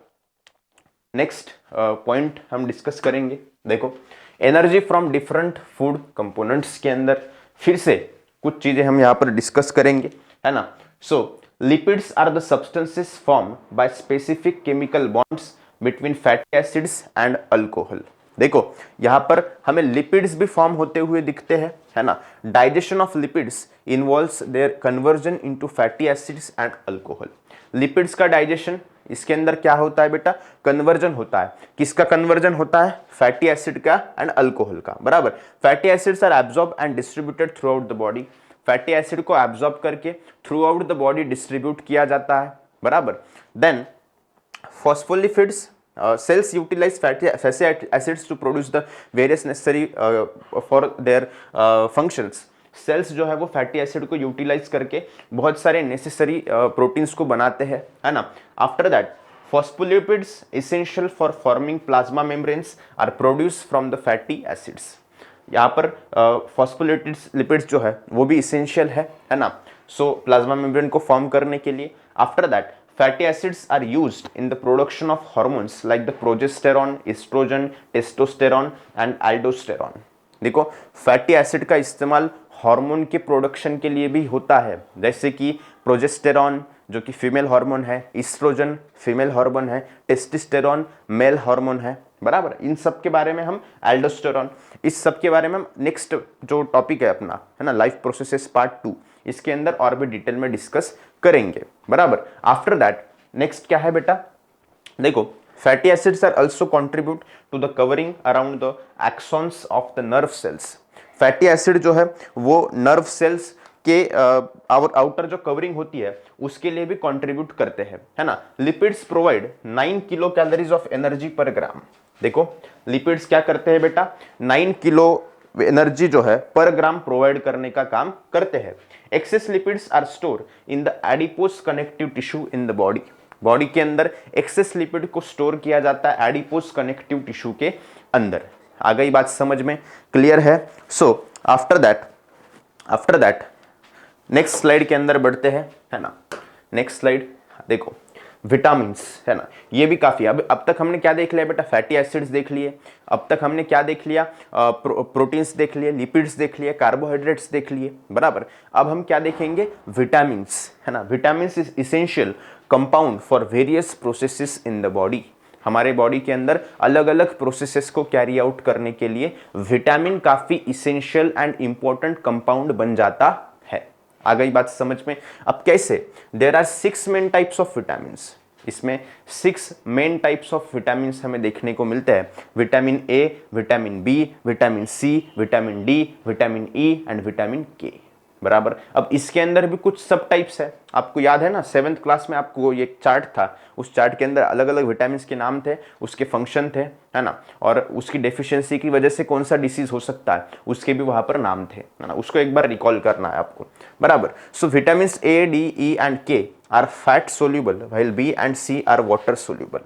नेक्स्ट पॉइंट हम डिस्कस करेंगे। देखो energy from different food components के अंदर फिर से कुछ चीजें हम यहाँ पर डिस्कस करेंगे, है ना। So lipids are the substances form by specific chemical bonds between fatty acids and alcohol. देखो यहाँ पर हमें लिपिड्स भी फॉर्म होते हुए दिखते हैं, है ना। Digestion of lipids involves their conversion into fatty acids and alcohol. Lipids का डाइजेशन, इसके अंदर क्या होता है बेटा, कन्वर्जन होता है। किसका कन्वर्जन होता है, फैटी एसिड का एंड अल्कोहल का, बराबर। Fatty acids are absorb and distributed throughout the body. Fatty acid को एब्जॉर्ब करके throughout the body distribute किया जाता है, बराबर। Then phospholipids cells utilize fatty acids to produce the various necessary for their functions। Cells जो है वो fatty acid को यूटिलाइज करके बहुत सारे नेसेसरी प्रोटीन्स को बनाते हैं, है ना। After that phospholipids essential for forming plasma membranes are produce from the fatty acids. यहाँ पर फॉस्फोलिपिड्स जो है वो भी इसेंशियल है ना, सो प्लाज्मा मेम्ब्रेन को फॉर्म करने के लिए। After that fatty acids are used in the production of hormones like the progesterone, estrogen, testosterone and aldosterone। देखो फैटी एसिड का इस्तेमाल हार्मोन के प्रोडक्शन के लिए भी होता है, जैसे कि प्रोजेस्टेरॉन जो कि फीमेल हार्मोन है, एस्ट्रोजन फीमेल हार्मोन है, टेस्टोस्टेरॉन मेल हार्मोन है, बराबर। इन सब के बारे में हम, एल्डोस्टेरॉन, इस सब के बारे में हम नेक्स्ट जो टॉपिक है अपना, है ना, लाइफ प्रोसेसेस पार्ट 2, इसके अंदर और भी डिटेल में डिस्कस करेंगे, बराबर। आफ्टर दैट नेक्स्ट क्या है बेटा, देखो fatty acids are also contribute to the covering around the axons of the nerve cells. Fatty acid जो है वो नर्व सेल्स के आउटर जो कवरिंग होती है उसके लिए भी कंट्रीब्यूट करते हैं, है ना। Lipids provide 9 kilo calories of energy per ग्राम। देखो लिपिड्स क्या करते हैं बेटा, 9 किलो एनर्जी जो है पर ग्राम प्रोवाइड करने का काम करते हैं। Excess lipids are store in the adipose connective tissue in the body. Body के अंदर एक्सेस लिपिड को स्टोर किया जाता है एडिपोज कनेक्टिव टिश्यू के अंदर। आ गई बात समझ में, क्लियर है। So after that next slide के अंदर बढ़ते हैं, है ना। नेक्स्ट स्लाइड देखो विटामिन्स, है ना, ये भी काफी। अब तक हमने क्या देख लिया बेटा, फैटी एसिड्स देख लिए। अब तक हमने क्या देख लिया, प्रोटीन्स देख लिए, लिपिड्स देख लिए, कार्बोहाइड्रेट्स देख लिए, बराबर। अब हम क्या देखेंगे, विटामिन्स, है ना। Vitamins is essential compound for various processes in the body. हमारे बॉडी के अंदर अलग अलग प्रोसेसेस को कैरी आउट करने के लिए विटामिन काफी इसेंशियल एंड इंपॉर्टेंट कंपाउंड बन जाता है। आ गई बात समझ में। अब कैसे, there are 6 main types of vitamins. इसमें 6 मेन टाइप्स ऑफ विटामिन्स हमें देखने को मिलते हैं। Vitamin A, vitamin B, vitamin C, vitamin D, vitamin E and vitamin K. बराबर। अब इसके अंदर भी कुछ सब टाइप्स है, आपको याद है ना 7th क्लास में आपको ये चार्ट था, उस चार्ट के अंदर अलग अलग विटामिन के नाम थे, उसके फंक्शन थे, है ना, और उसकी डेफिशिएंसी की वजह से कौन सा डिसीज हो सकता है उसके भी वहां पर नाम थे, है ना, उसको एक बार रिकॉल करना है आपको, बराबर। So vitamin A, D, E and K are fat soluble while B and C are water soluble.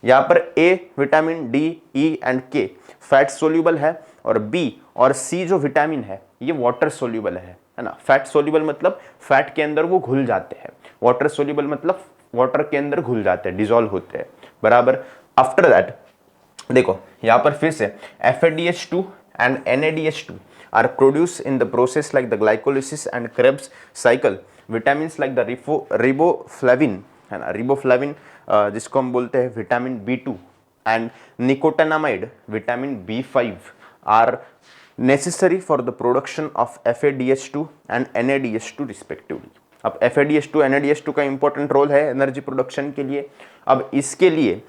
यहाँ पर A vitamin, D, E and K fat soluble है, और बी और सी जो विटामिन है ये वाटर सोल्यूबल है ना। फैट सोल्यूबल मतलब फैट के अंदर वो घुल जाते हैं, वाटर सोल्यूबल मतलब वाटर के अंदर घुल जाते हैं, डिजोल्व होते हैं, बराबर। आफ्टर दैट देखो यहाँ पर फिर से FADH2 and NADH2 are produce in the process like the glycolysis and Krebs cycle. Vitamin like the riboflavin, है ना, रिबोफ्लेविन जिसको हम बोलते हैं vitamin B2 and nicotinamide vitamin B5 are necessary for the production of FADH2 and NADH2 respectively। अब FADH2 NADH2 का important role है energy production के लिए। अब इसके लिए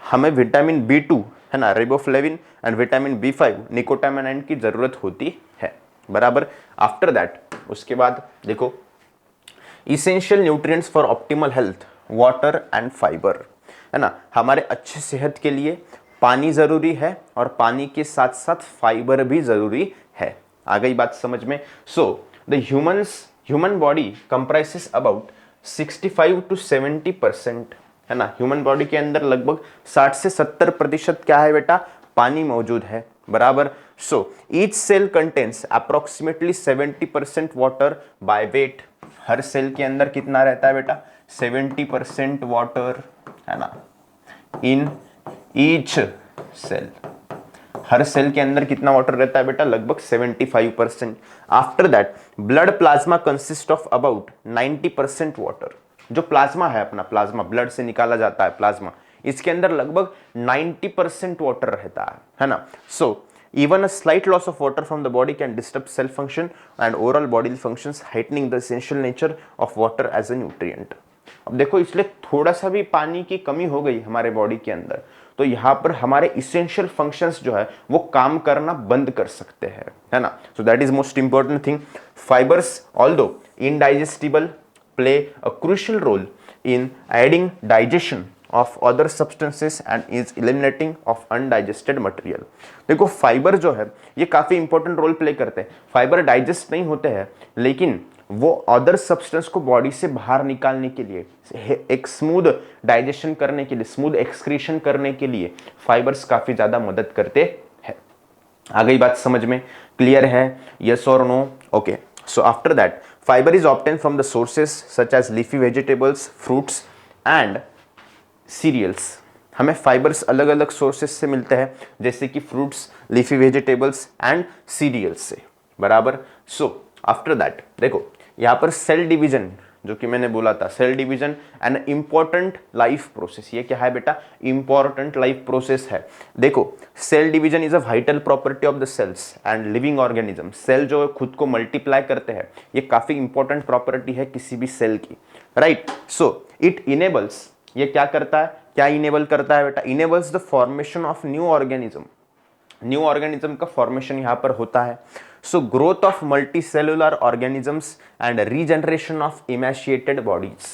हमें विटामिन B2, है ना, रिबोफ्लेविन एंड विटामिन B5 निकोटामाइड की जरूरत होती है, बराबर। आफ्टर दैट उसके बाद देखो essential nutrients for optimal health, water and fibre, है ना, हमारे अच्छे सेहत के लिए पानी जरूरी है और पानी के साथ साथ फाइबर भी जरूरी है। आ गई बात समझ में। So the human body comprises about 65 to 70%, है ना, ह्यूमन बॉडी के अंदर लगभग 60 से 70% क्या है बेटा, पानी मौजूद है, बराबर। So each cell contains approximately 70% water by weight. हर सेल के अंदर कितना रहता है बेटा, 70% वाटर, है ना, इन ईच सेल। हर सेल के अंदर कितना वाटर रहता है बेटा, लगभग 75%। After that blood plasma consist of about 90% water. जो प्लाज्मा है अपना, प्लाज्मा ब्लड से निकाला जाता है प्लाज्मा, इसके अंदर लगभग 90% वाटर रहता है ना। सो even a slight loss of water from the body can disturb cell function and overall bodily functions, heightening the essential nature of water as a nutrient। अब देखो इसलिए थोड़ा सा भी पानी की कमी हो गई हमारे बॉडी के अंदर तो यहाँ पर हमारे इसेंशियल फंक्शंस जो है वो काम करना बंद कर सकते हैं, है ना। So that is most important thing. Fibers although indigestible play a crucial role in aiding digestion of other substances and is eliminating of undigested material। देखो फाइबर जो है ये काफी इंपॉर्टेंट रोल प्ले करते हैं। फाइबर डाइजेस्ट नहीं होते हैं लेकिन वो अदर सब्सटेंस को बॉडी से बाहर निकालने के लिए, एक स्मूथ डाइजेशन करने के लिए, स्मूथ एक्सक्रीशन करने के लिए फाइबर्स काफी ज्यादा मदद करते हैं। आ गई बात समझ में, क्लियर है, यस और no? Okay, so after that fiber is obtain from the sources such as leafy vegetables, fruits and cereals. हमें फाइबर्स अलग अलग सोर्सेस से मिलते हैं जैसे कि fruits, leafy vegetables and cereals से, बराबर। सो आफ्टर दैट देखो यहाँ पर सेल डिवीजन जो कि मैंने बोला था, cell division an important life process. ये क्या है बेटा, इंपॉर्टेंट लाइफ प्रोसेस है। देखो cell division is a vital property of the cells and living organism. Cell जो खुद को मल्टीप्लाई करते हैं ये काफी इंपॉर्टेंट प्रॉपर्टी है किसी भी सेल की, राइट। सो इट इनेबल्स, ये क्या करता है, क्या इनेबल करता है बेटा, enables the formation of new organism. New organism का फॉर्मेशन यहां पर होता है। So growth of multicellular organisms and regeneration of emaciated bodies.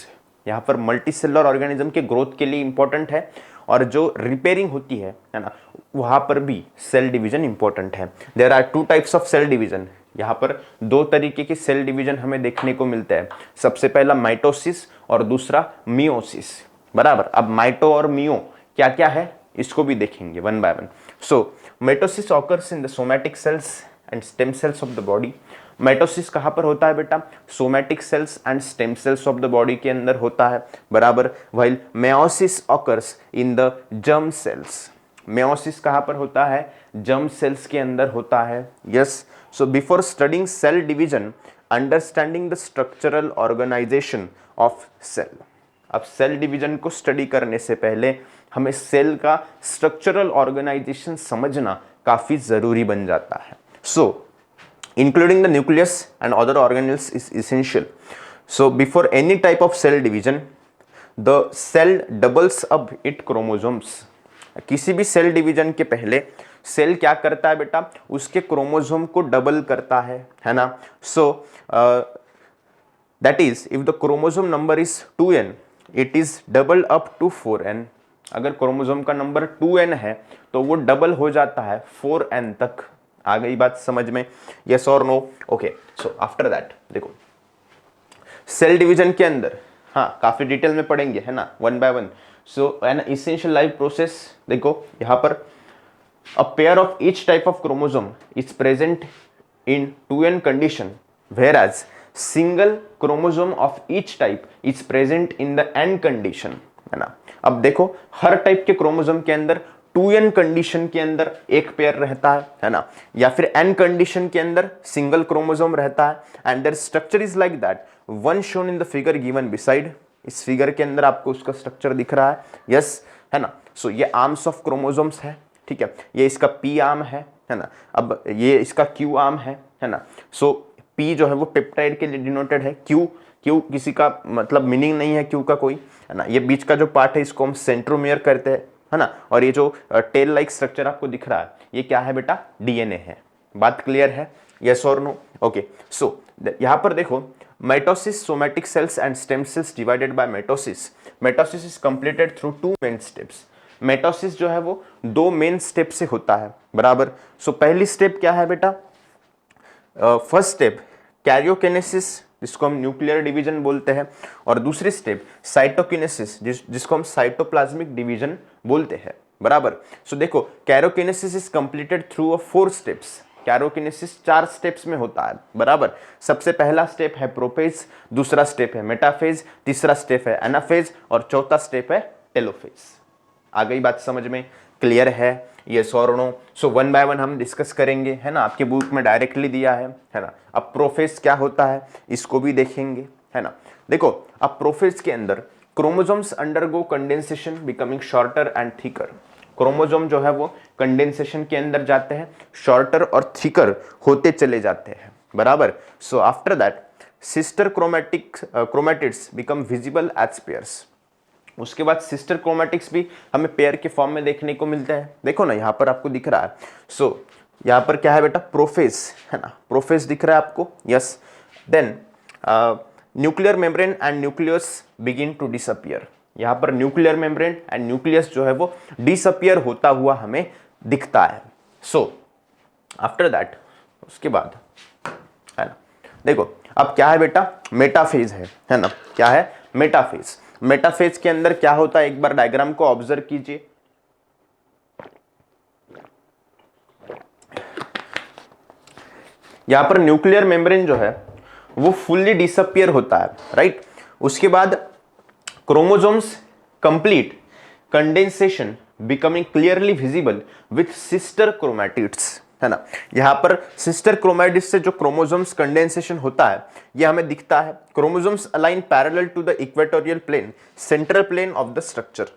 यहां पर मल्टीसेलुलर ऑर्गेनिज्म के ग्रोथ के लिए इंपॉर्टेंट है और जो रिपेयरिंग होती है ना, वहां पर भी सेल डिवीजन इंपॉर्टेंट है। There are two types of cell division. यहाँ पर दो तरीके के सेल डिवीजन हमें देखने को मिलते हैं। सबसे पहला माइटोसिस और दूसरा मियोसिस, बराबर। अब माइटो और मियो क्या क्या है इसको भी देखेंगे one by one. So mitosis occurs in the somatic cells and stem cells of the body. Mitosis कहाँ पर होता है बेटा, somatic cells and stem cells of the body के अंदर होता है, बराबर। While meiosis occurs in the germ cells. Meiosis कहाँ पर होता है, जर्म सेल्स के अंदर होता है, yes. So before studying cell division understanding the structural organisation of cell. अब सेल डिवीजन को स्टडी करने से पहले हमें सेल का स्ट्रक्चरल ऑर्गेनाइजेशन समझना काफी जरूरी बन जाता है। So including the nucleus and other organelles is essential. So before any type of cell division the cell doubles up it chromosomes. किसी भी सेल डिवीजन के पहले सेल क्या करता है बेटा, उसके क्रोमोसोम को डबल करता है ना। So that is if the chromosome number is 2n it is double up to 4n। अगर क्रोमोसोम का नंबर 2n है तो वो डबल हो जाता है 4n तक। आ गई बात समझ में, यस और no? Okay, so after that देखो सेल डिवीजन के अंदर, हाँ काफी डिटेल में पढ़ेंगे है ना, one by one. So an essential life process, देखो यहाँ पर a pair of each type of chromosome is present in 2n condition, whereas single chromosome of each type is present in the n condition, है ना। अब देखो हर type के chromosome के अंदर 2n कंडीशन के अंदर एक पेयर रहता है ना, या फिर n कंडीशन के अंदर सिंगल क्रोमोसोम रहता है, and there structure is like that one shown in the figure given beside. इस फिगर के अंदर आपको उसका स्ट्रक्चर दिख रहा है, यस है ना। सो ये आर्म्स ऑफ क्रोमोसोम्स है, ठीक है, ये इसका पी आर्म है ना। अब ये इसका क्यू आर्म है ना। सो पी जो है वो पेप्टाइड के लिए डिनोटेड है, क्यू किसी का मतलब मीनिंग नहीं है क्यू का कोई, है ना। ये बीच का जो पार्ट है इसको हम सेंट्रोमियर कहते हैं, है ना। और ये जो टेल लाइक स्ट्रक्चर आपको दिख रहा है ये क्या है बेटा, डीएनए है। बात क्लियर है, यस और नो? ओके, सो यहाँ पर देखो mitosis, somatic cells and stem cells divided by mitosis. Mitosis is completed through 2 main steps. Mitosis जो है वो 2 मेन स्टेप से होता है, बराबर। सो पहली स्टेप क्या है बेटा, फर्स्ट स्टेप कैरियोकिनेसिस, जिसको हम न्यूक्लियर डिवीजन बोलते हैं, और दूसरी स्टेप साइटोकिनेसिस, जिसको हम साइटोप्लाज्मिक डिवीजन बोलते हैं, बराबर। सो देखो karyokinesis is completed through 4 steps. Karyokinesis 4 steps में होता है, बराबर। सबसे पहला स्टेप है प्रोफेज, दूसरा स्टेप है मेटाफेज, तीसरा स्टेप है एनाफेज और चौथा स्टेप है टेलोफेज। आ गई बात समझ में, क्लियर है, यस और no? So one by one हम डिस्कस करेंगे, है ना। आपके बुक में डायरेक्टली दिया है ना। अब प्रोफेज क्या होता है इसको भी देखेंगे, है ना। देखो अब प्रोफेज के अंदर chromosomes undergo condensation becoming shorter and thicker. Chromosome जो है वो कंडेंसेशन के अंदर जाते हैं, शॉर्टर और थिकर होते चले जाते हैं, बराबर। So after that sister chromatids become visible as pairs. उसके बाद सिस्टर क्रोमैटिक्स भी हमें पेयर के फॉर्म में देखने को मिलते हैं। देखो ना यहाँ पर आपको दिख रहा है। सो यहाँ पर क्या है बेटा, प्रोफेज, है ना। प्रोफेज दिख रहा है आपको, yes. Then nuclear membrane and nucleus begin to disappear. यहाँ पर न्यूक्लियर मेम्ब्रेन एंड न्यूक्लियस जो है वो डिसअपियर होता हुआ हमें दिखता है। सो आफ्टर दैट उसके बाद, है ना, देखो अब क्या है बेटा, मेटाफेज है ना। क्या है, मेटाफेज। मेटाफेज के अंदर क्या होता है, एक बार डायग्राम को ऑब्जर्व कीजिए। यहां पर न्यूक्लियर मेम्ब्रेन जो है वो फुल्ली डिसअपियर होता है, राइट। उसके बाद chromosomes complete condensation becoming clearly visible with sister chromatids, है ना। यहां पर सिस्टर क्रोमैटिड्स से जो क्रोमोसोम्स कंडेंसेशन होता है ये हमें दिखता है। Chromosomes align parallel to the equatorial plane, central plane of the structure.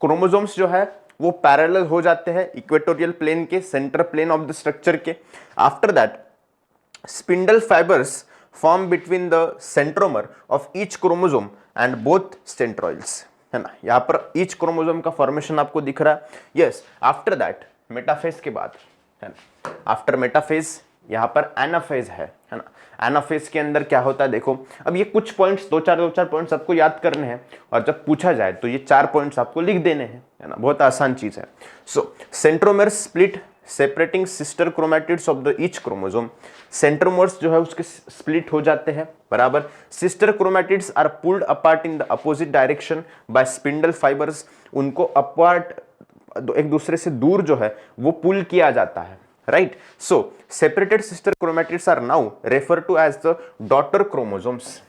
Chromosomes जो है वो पैरेलल हो जाते हैं इक्वेटोरियल प्लेन के, central plane of the structure के। After that spindle fibres form between the centromere of each chromosome and both centroids, है ना। यहां पर ईच क्रोमोसोम का फॉर्मेशन आपको दिख रहा है, यस। आफ्टर दैट मेटाफेज के बाद, है ना, आफ्टर मेटाफेज यहां पर एनाफेज है ना। एनाफेज के अंदर क्या होता है, देखो अब ये कुछ पॉइंट्स, दो चार पॉइंट्स आपको याद करने हैं, और जब पूछा जाए तो ये 4 पॉइंट्स आपको लिख देने हैं, है ना। बहुत आसान चीज है। So centromere split separating sister chromatids of the each chromosome. Centromeres जो है उसके स्प्लिट हो जाते हैं, बराबर। Sister chromatids are pulled apart in the opposite direction by spindle fibres. उनको अपार्ट, एक दूसरे से दूर जो है वो पुल किया जाता है, right. So separated sister chromatids are now refer to as the daughter chromosomes.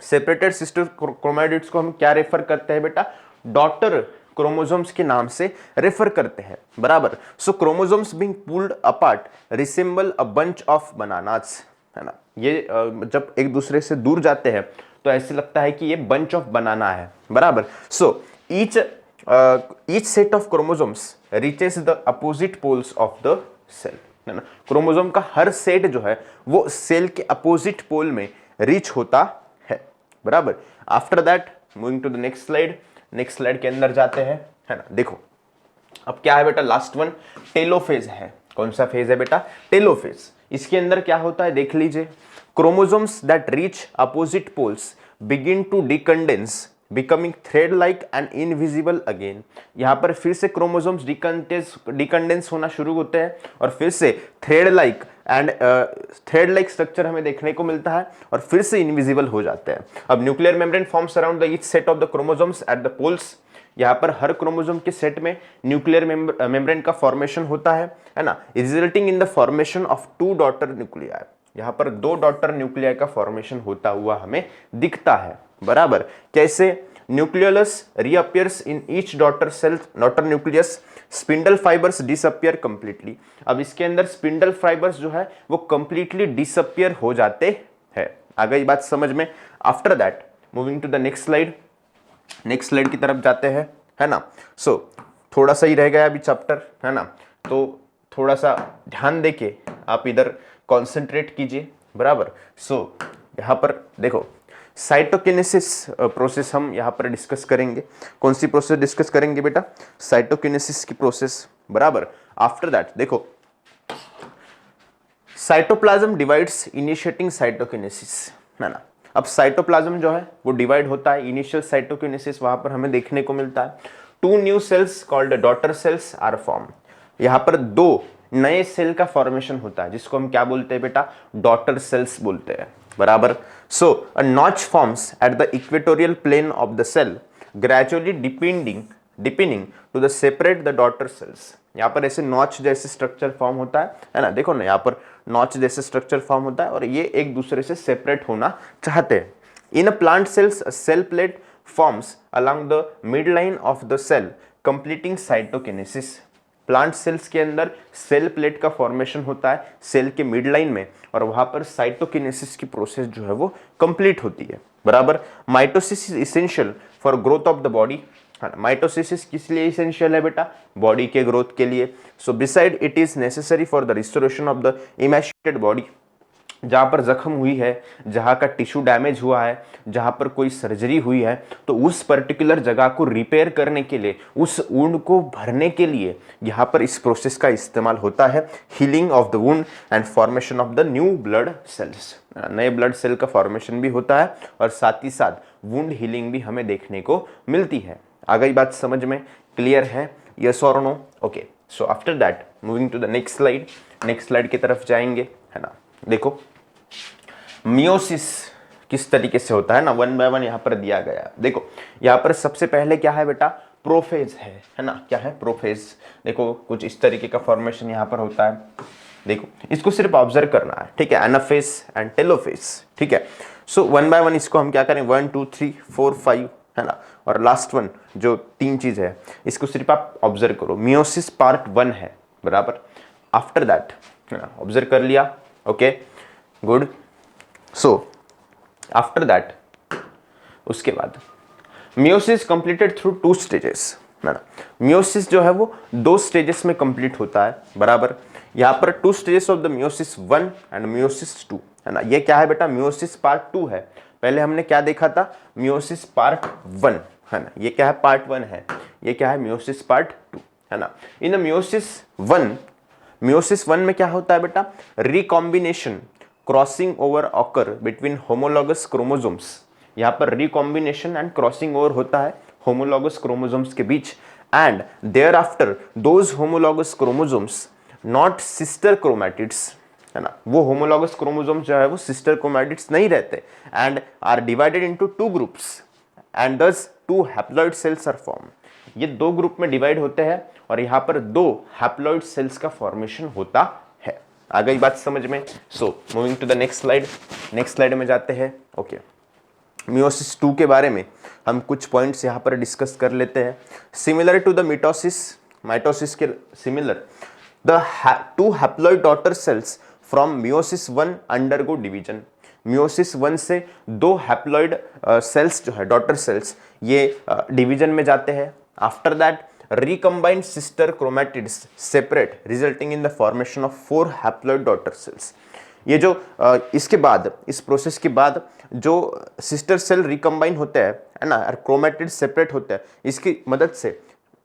Separated sister chromatids को हम क्या रेफर करते हैं बेटा, डॉटर क्रोमोसोम्स के नाम से रेफर करते हैं, बराबर। So chromosomes being pulled apart resemble a bunch of bananas, है ना। ये जब एक दूसरे से दूर जाते हैं तो ऐसे लगता है कि ये बंच ऑफ बनाना है, बराबर। So each set of chromosomes reaches the opposite poles of the cell, है ना। क्रोमोसोम का हर सेट जो है वो सेल के अपोजिट पोल में रीच होता है, बराबर। After that moving to the next slide. Next slide के अंदर जाते हैं, है ना। देखो अब क्या है बेटा, लास्ट वन टेलोफेज है। कौन सा फेज है बेटा, टेलोफेज। इसके अंदर क्या होता है देख लीजिए, chromosomes that reach opposite poles begin to decondense becoming thread like and invisible again. यहां पर फिर से क्रोमोसोम्स डिकंडेंस होना शुरू होते हैं और फिर से थ्रेड लाइक स्ट्रक्चर हमें देखने को मिलता है और फिर से इनविजिबल हो जाते हैं। अब nuclear membrane forms around the each set of the chromosomes at the poles. यहाँ पर हर क्रोमोसोम के सेट में न्यूक्लियर मेम्ब्रेन का फॉर्मेशन होता है ना, resulting in the formation of 2 daughter nuclei. यहाँ पर 2 डॉटर न्यूक्लियाई का फॉर्मेशन होता हुआ हमें दिखता है, बराबर। कैसे, nucleus reappears in each daughter nucleus, spindle fibres disappear completely. अब इसके अंदर स्पिंडल फाइबर्स जो है वो कंप्लीटली डिसअपियर हो जाते हैं। आ गई बात समझ में। After that moving to the next slide की तरफ जाते हैं, है ना। सो थोड़ा सा ही रह गया अभी चैप्टर, है ना, तो थोड़ा सा ध्यान देके आप इधर कॉन्सेंट्रेट कीजिए, बराबर। सो यहाँ पर देखो, साइटोकिनेसिस प्रोसेस हम यहाँ पर डिस्कस करेंगे। कौन सी प्रोसेस डिस्कस करेंगे बेटा, साइटोकिनेसिस की प्रोसेस, बराबर। आफ्टर दैट देखो, साइटोप्लाज्म डिवाइड्स इनिशिएटिंग साइटोकिनेसिस, है ना। अब साइटोप्लाज्म जो है वो डिवाइड होता है, इनिशियल साइटोकिनेसिस वहां पर हमें देखने को मिलता है। 2 new cells called daughter cells are form. यहाँ पर 2 नए सेल का फॉर्मेशन होता है जिसको हम क्या बोलते हैं बेटा, डॉटर सेल्स बोलते हैं, बराबर। So a notch forms at the equatorial plane of the cell gradually depending to the separate the daughter cells. यहाँ पर ऐसे नॉच जैसे स्ट्रक्चर फॉर्म होता है ना, देखो ना, यहाँ पर नॉच जैसे स्ट्रक्चर फॉर्म होता है और ये एक दूसरे से सेपरेट होना चाहते हैं। In a plant cells cell plate forms along the mid line of the cell completing cytokinesis. Plant cells के अंदर सेल प्लेट का फॉर्मेशन होता है सेल के मिड लाइन में और वहां पर साइटोकिनेसिस की प्रोसेस जो है वो कंप्लीट होती है, बराबर। Mitosis is essential for growth of the body. Mitosis किस लिए इसेंशियल है बेटा, बॉडी के ग्रोथ के लिए। So beside it is necessary for the restoration of the emaciated body. जहां पर जख्म हुई है, जहां का टिश्यू डैमेज हुआ है, जहां पर कोई सर्जरी हुई है, तो उस पर्टिकुलर जगह को रिपेयर करने के लिए, उस वुंड को भरने के लिए यहां पर इस प्रोसेस का इस्तेमाल होता है। Healing of the wound and formation of the new blood cells. नए ब्लड सेल का फॉर्मेशन भी होता है और साथ ही साथ वुंड हीलिंग भी हमें देखने को मिलती है। आ गई बात समझ में, क्लियर है, यस और no? Okay, so after that moving to the next slide की तरफ जाएंगे, है ना। देखो मियोसिस किस तरीके से होता है ना, 1 बाय 1 यहाँ पर दिया गया है। देखो यहाँ पर सबसे पहले क्या है बेटा, प्रोफेज है ना, क्या है, प्रोफेज। देखो कुछ इस तरीके का फॉर्मेशन यहाँ पर होता है, देखो इसको सिर्फ ऑब्जर्व करना है, ठीक है, एनाफेज एंड टेलोफेज, ठीक है। सो 1 बाय 1 इसको हम क्या करें, 1 2 3 4 5, है ना, और लास्ट वन जो 3 चीज है इसको सिर्फ आप ऑब्जर्व करो। मियोसिस पार्ट 1 है, बराबर। आफ्टर दैट ऑब्जर्व कर लिया, okay, good. So after that उसके बाद मियोसिस कंप्लीटेड थ्रू 2 स्टेजेस, है ना। मियोसिस जो है वो 2 स्टेजेस में कंप्लीट होता है, बराबर। यहाँ पर 2 stages of the meiosis 1 and meiosis 2, है ना। ये क्या है बेटा, मियोसिस पार्ट 2 है। पहले हमने क्या देखा था, मियोसिस पार्ट 1, है ना। ये क्या है, पार्ट 1 है। ये क्या है, मियोसिस पार्ट 2, है ना। इन मियोसिस 1 में क्या होता है बेटा, recombination crossing over occur between homologous chromosomes. यहाँ पर रिकॉम्बिनेशन एंड क्रॉसिंग ओवर होता है होमोलॉगस क्रोमोसोम्स के बीच। And thereafter those homologous chromosomes not sister chromatids, है ना, वो होमोलॉगस क्रोमोसोम्स जो है वो सिस्टर क्रोमैटिड्स नहीं रहते, and are divided into 2 groups and thus 2 haploid cells are form. ये 2 ग्रुप में डिवाइड होते हैं और यहाँ पर 2 हैप्लॉइड सेल्स का फॉर्मेशन होता है। आ गई बात समझ में। So moving to the next slide में जाते हैं, ओके। मियोसिस 2 के बारे में हम कुछ पॉइंट्स यहाँ पर डिस्कस कर लेते हैं। सिमिलर टू द माइटोसिस के similar, the 2 haploid daughter cells from meiosis 1 undergo division. Meiosis 1 से 2 हैप्लॉइड सेल्स जो है, डॉटर सेल्स, ये डिवीजन में जाते हैं। After that recombined sister chromatids separate resulting in the formation of 4 haploid daughter cells। ये जो इसके बाद, इस प्रोसेस के बाद जो सिस्टर सेल रिकम्बाइन होते हैं, है ना, क्रोमेटिड सेपरेट होते हैं, इसकी मदद से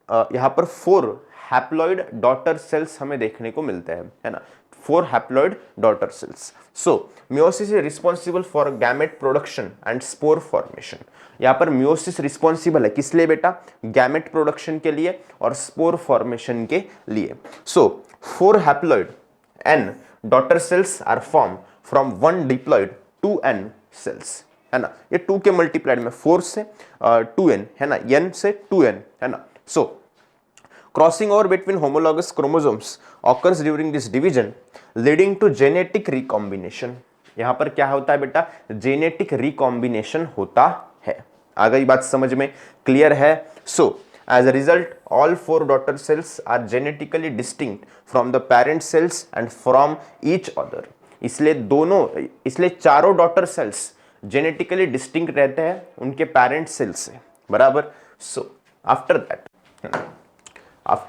यहाँ पर 4 हैप्लॉइड डॉटर सेल्स हमें देखने को मिलते हैं, है ना, 4 haploid daughter cells. So meiosis is responsible for gamete production and spore formation. यहाँ पर मियोसिस रिस्पॉन्सिबल है किस लिए बेटा? गैमेट प्रोडक्शन के लिए और स्पोर फॉर्मेशन के लिए। So 4 haploid N daughter cells are form from 1 diploid 2N cells, है ना। ये 2 के मल्टीप्लाइड में 4 से 2N, है ना, N से 2N, है ना। So crossing over between homologous chromosomes occurs during this division leading to genetic recombination. यहां पर क्या होता है बेटा? जेनेटिक रिकॉम्बिनेशन होता है। आ गई बात समझ में? क्लियर है? सो as a result all 4 daughter cells are genetically distinct from the parent cells and from each other। इसलिए चारों डॉटर सेल्स जेनेटिकली डिस्टिंक्ट रहते हैं उनके पेरेंट सेल्स से, बराबर। सो आफ्टर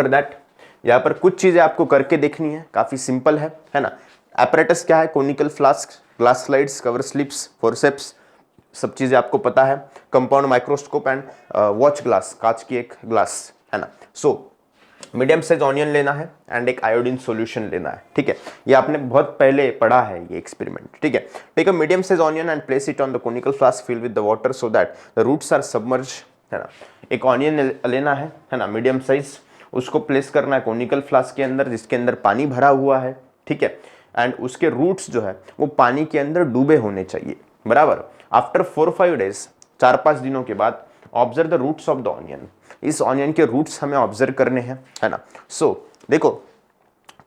दैट यहां पर कुछ चीजें आपको करके देखनी है, काफी सिंपल है ना। एपरेटस क्या है? Conical flask, glass slides, cover slips, forceps, सब चीजें आपको पता है। Compound microscope and watch glass, कांच की एक ग्लास, है ना। सो मीडियम साइज ऑनियन लेना है एंड एक आयोडीन सॉल्यूशन लेना है, ठीक है। ये आपने बहुत पहले पढ़ा है ये एक्सपेरिमेंट, ठीक है। Take a medium size onion and place it on the conical flask fill with the water so that the roots are submerge, है ना। एक ऑनियन लेना है ना, मीडियम साइज, उसको प्लेस करना है कोनिकल फ्लास्क के अंदर जिसके अंदर पानी भरा हुआ है, ठीक है। एंड उसके रूट्स जो है वो पानी के अंदर डूबे होने चाहिए, बराबर। आफ्टर 4-5 डेज, 4-5 दिनों के बाद observe the roots of the onion. इस ऑनियन के रूट्स हमें ऑब्जर्व करने हैं, है ना। सो देखो,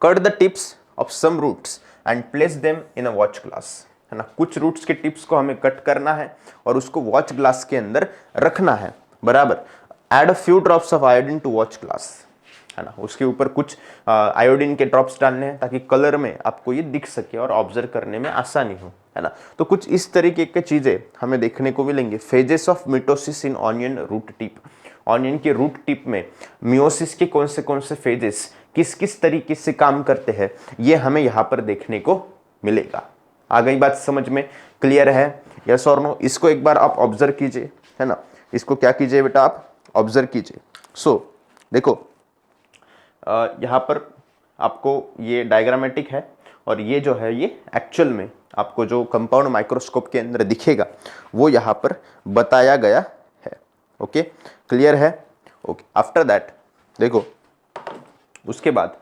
cut the tips of some roots and place them in a watch glass, है ना। कुछ रूट्स के टिप्स को हमें कट करना है और उसको वॉच ग्लास के अंदर रखना है, बराबर। Add a few drops of iodine to watch glass, है ना। उसके ऊपर कुछ आयोडीन के ड्रॉप्स डालने हैं ताकि कलर में आपको ये दिख सके और ऑब्जर्व करने में आसानी हो, है ना। तो कुछ इस तरीके की चीजें हमें देखने को मिलेंगे। Phases of mitosis in onion root tip. Onion के रूट टिप में मियोसिस के कौन से फेजेस किस किस तरीके से काम करते हैं ये हमें यहाँ पर देखने को मिलेगा। आ गई बात समझ में? क्लियर है? यस और नो? इसको एक बार आप ऑब्जर्व कीजिए, है ना। इसको क्या कीजिए बेटा? आप ऑब्जर्व कीजिए। सो देखो, यहाँ पर आपको ये डायग्रामेटिक है और ये जो है ये एक्चुअल में आपको जो कंपाउंड माइक्रोस्कोप के अंदर दिखेगा वो यहाँ पर बताया गया है। ओके, क्लियर है? ओके, आफ्टर दैट देखो, उसके बाद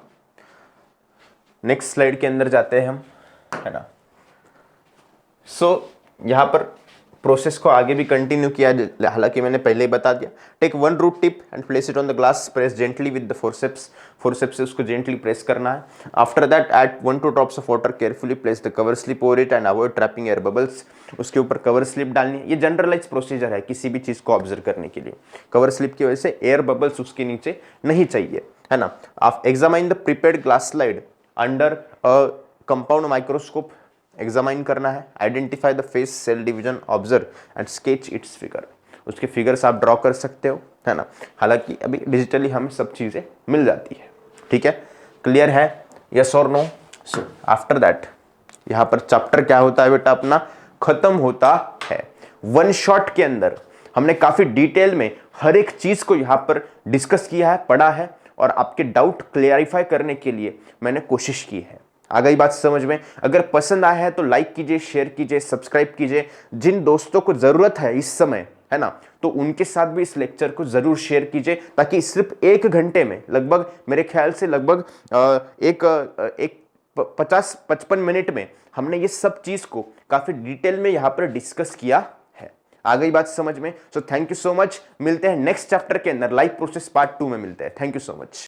नेक्स्ट स्लाइड के अंदर जाते हैं हम, है ना। सो यहाँ पर प्रोसेस को आगे भी कंटिन्यू किया, हालांकि मैंने पहले ही बता दिया। Take 1 root tip and place it on the glass, press gently with the forceps से उसको जेंटली प्रेस करना है। After that add 1-2 drops of water, carefully place the cover slip over it and avoid trapping air bubbles. उसके ऊपर cover slip डालनी है। ये generalise procedure है किसी भी चीज को ऑब्जर्व करने के लिए। कवर स्लिप की वजह से एयर बबल्स उसके नीचे नहीं चाहिए, है ना। आप examine the prepared glass slide under a compound microscope. Examine करना है। Identify the phase, cell division, observe and sketch its figure. उसके फिगर्स आप ड्रॉ कर सकते हो, है ना। हालांकि अभी डिजिटली हमें सब चीजें मिल जाती है, ठीक है। क्लियर है? यस और नो? सो आफ्टर दैट यहाँ पर चैप्टर क्या होता है बेटा? अपना खत्म होता है। 1 शॉट के अंदर हमने काफी डिटेल में हर एक चीज को यहाँ पर डिस्कस किया है, पढ़ा है और आपके डाउट क्लियरिफाई करने के लिए मैंने कोशिश की है। आ गई बात समझ में? अगर पसंद आया है तो लाइक कीजिए, शेयर कीजिए, सब्सक्राइब कीजिए। जिन दोस्तों को जरूरत है इस समय, है ना, तो उनके साथ भी इस लेक्चर को जरूर शेयर कीजिए ताकि सिर्फ 1 घंटे में लगभग, मेरे ख्याल से लगभग एक 50-55 मिनट में हमने ये सब चीज को काफी डिटेल में यहाँ पर डिस्कस किया है। आ गई बात समझ में? So thank you so much. मिलते हैं नेक्स्ट चैप्टर के अंदर, लाइफ प्रोसेस पार्ट 2 में मिलते हैं। Thank you so much.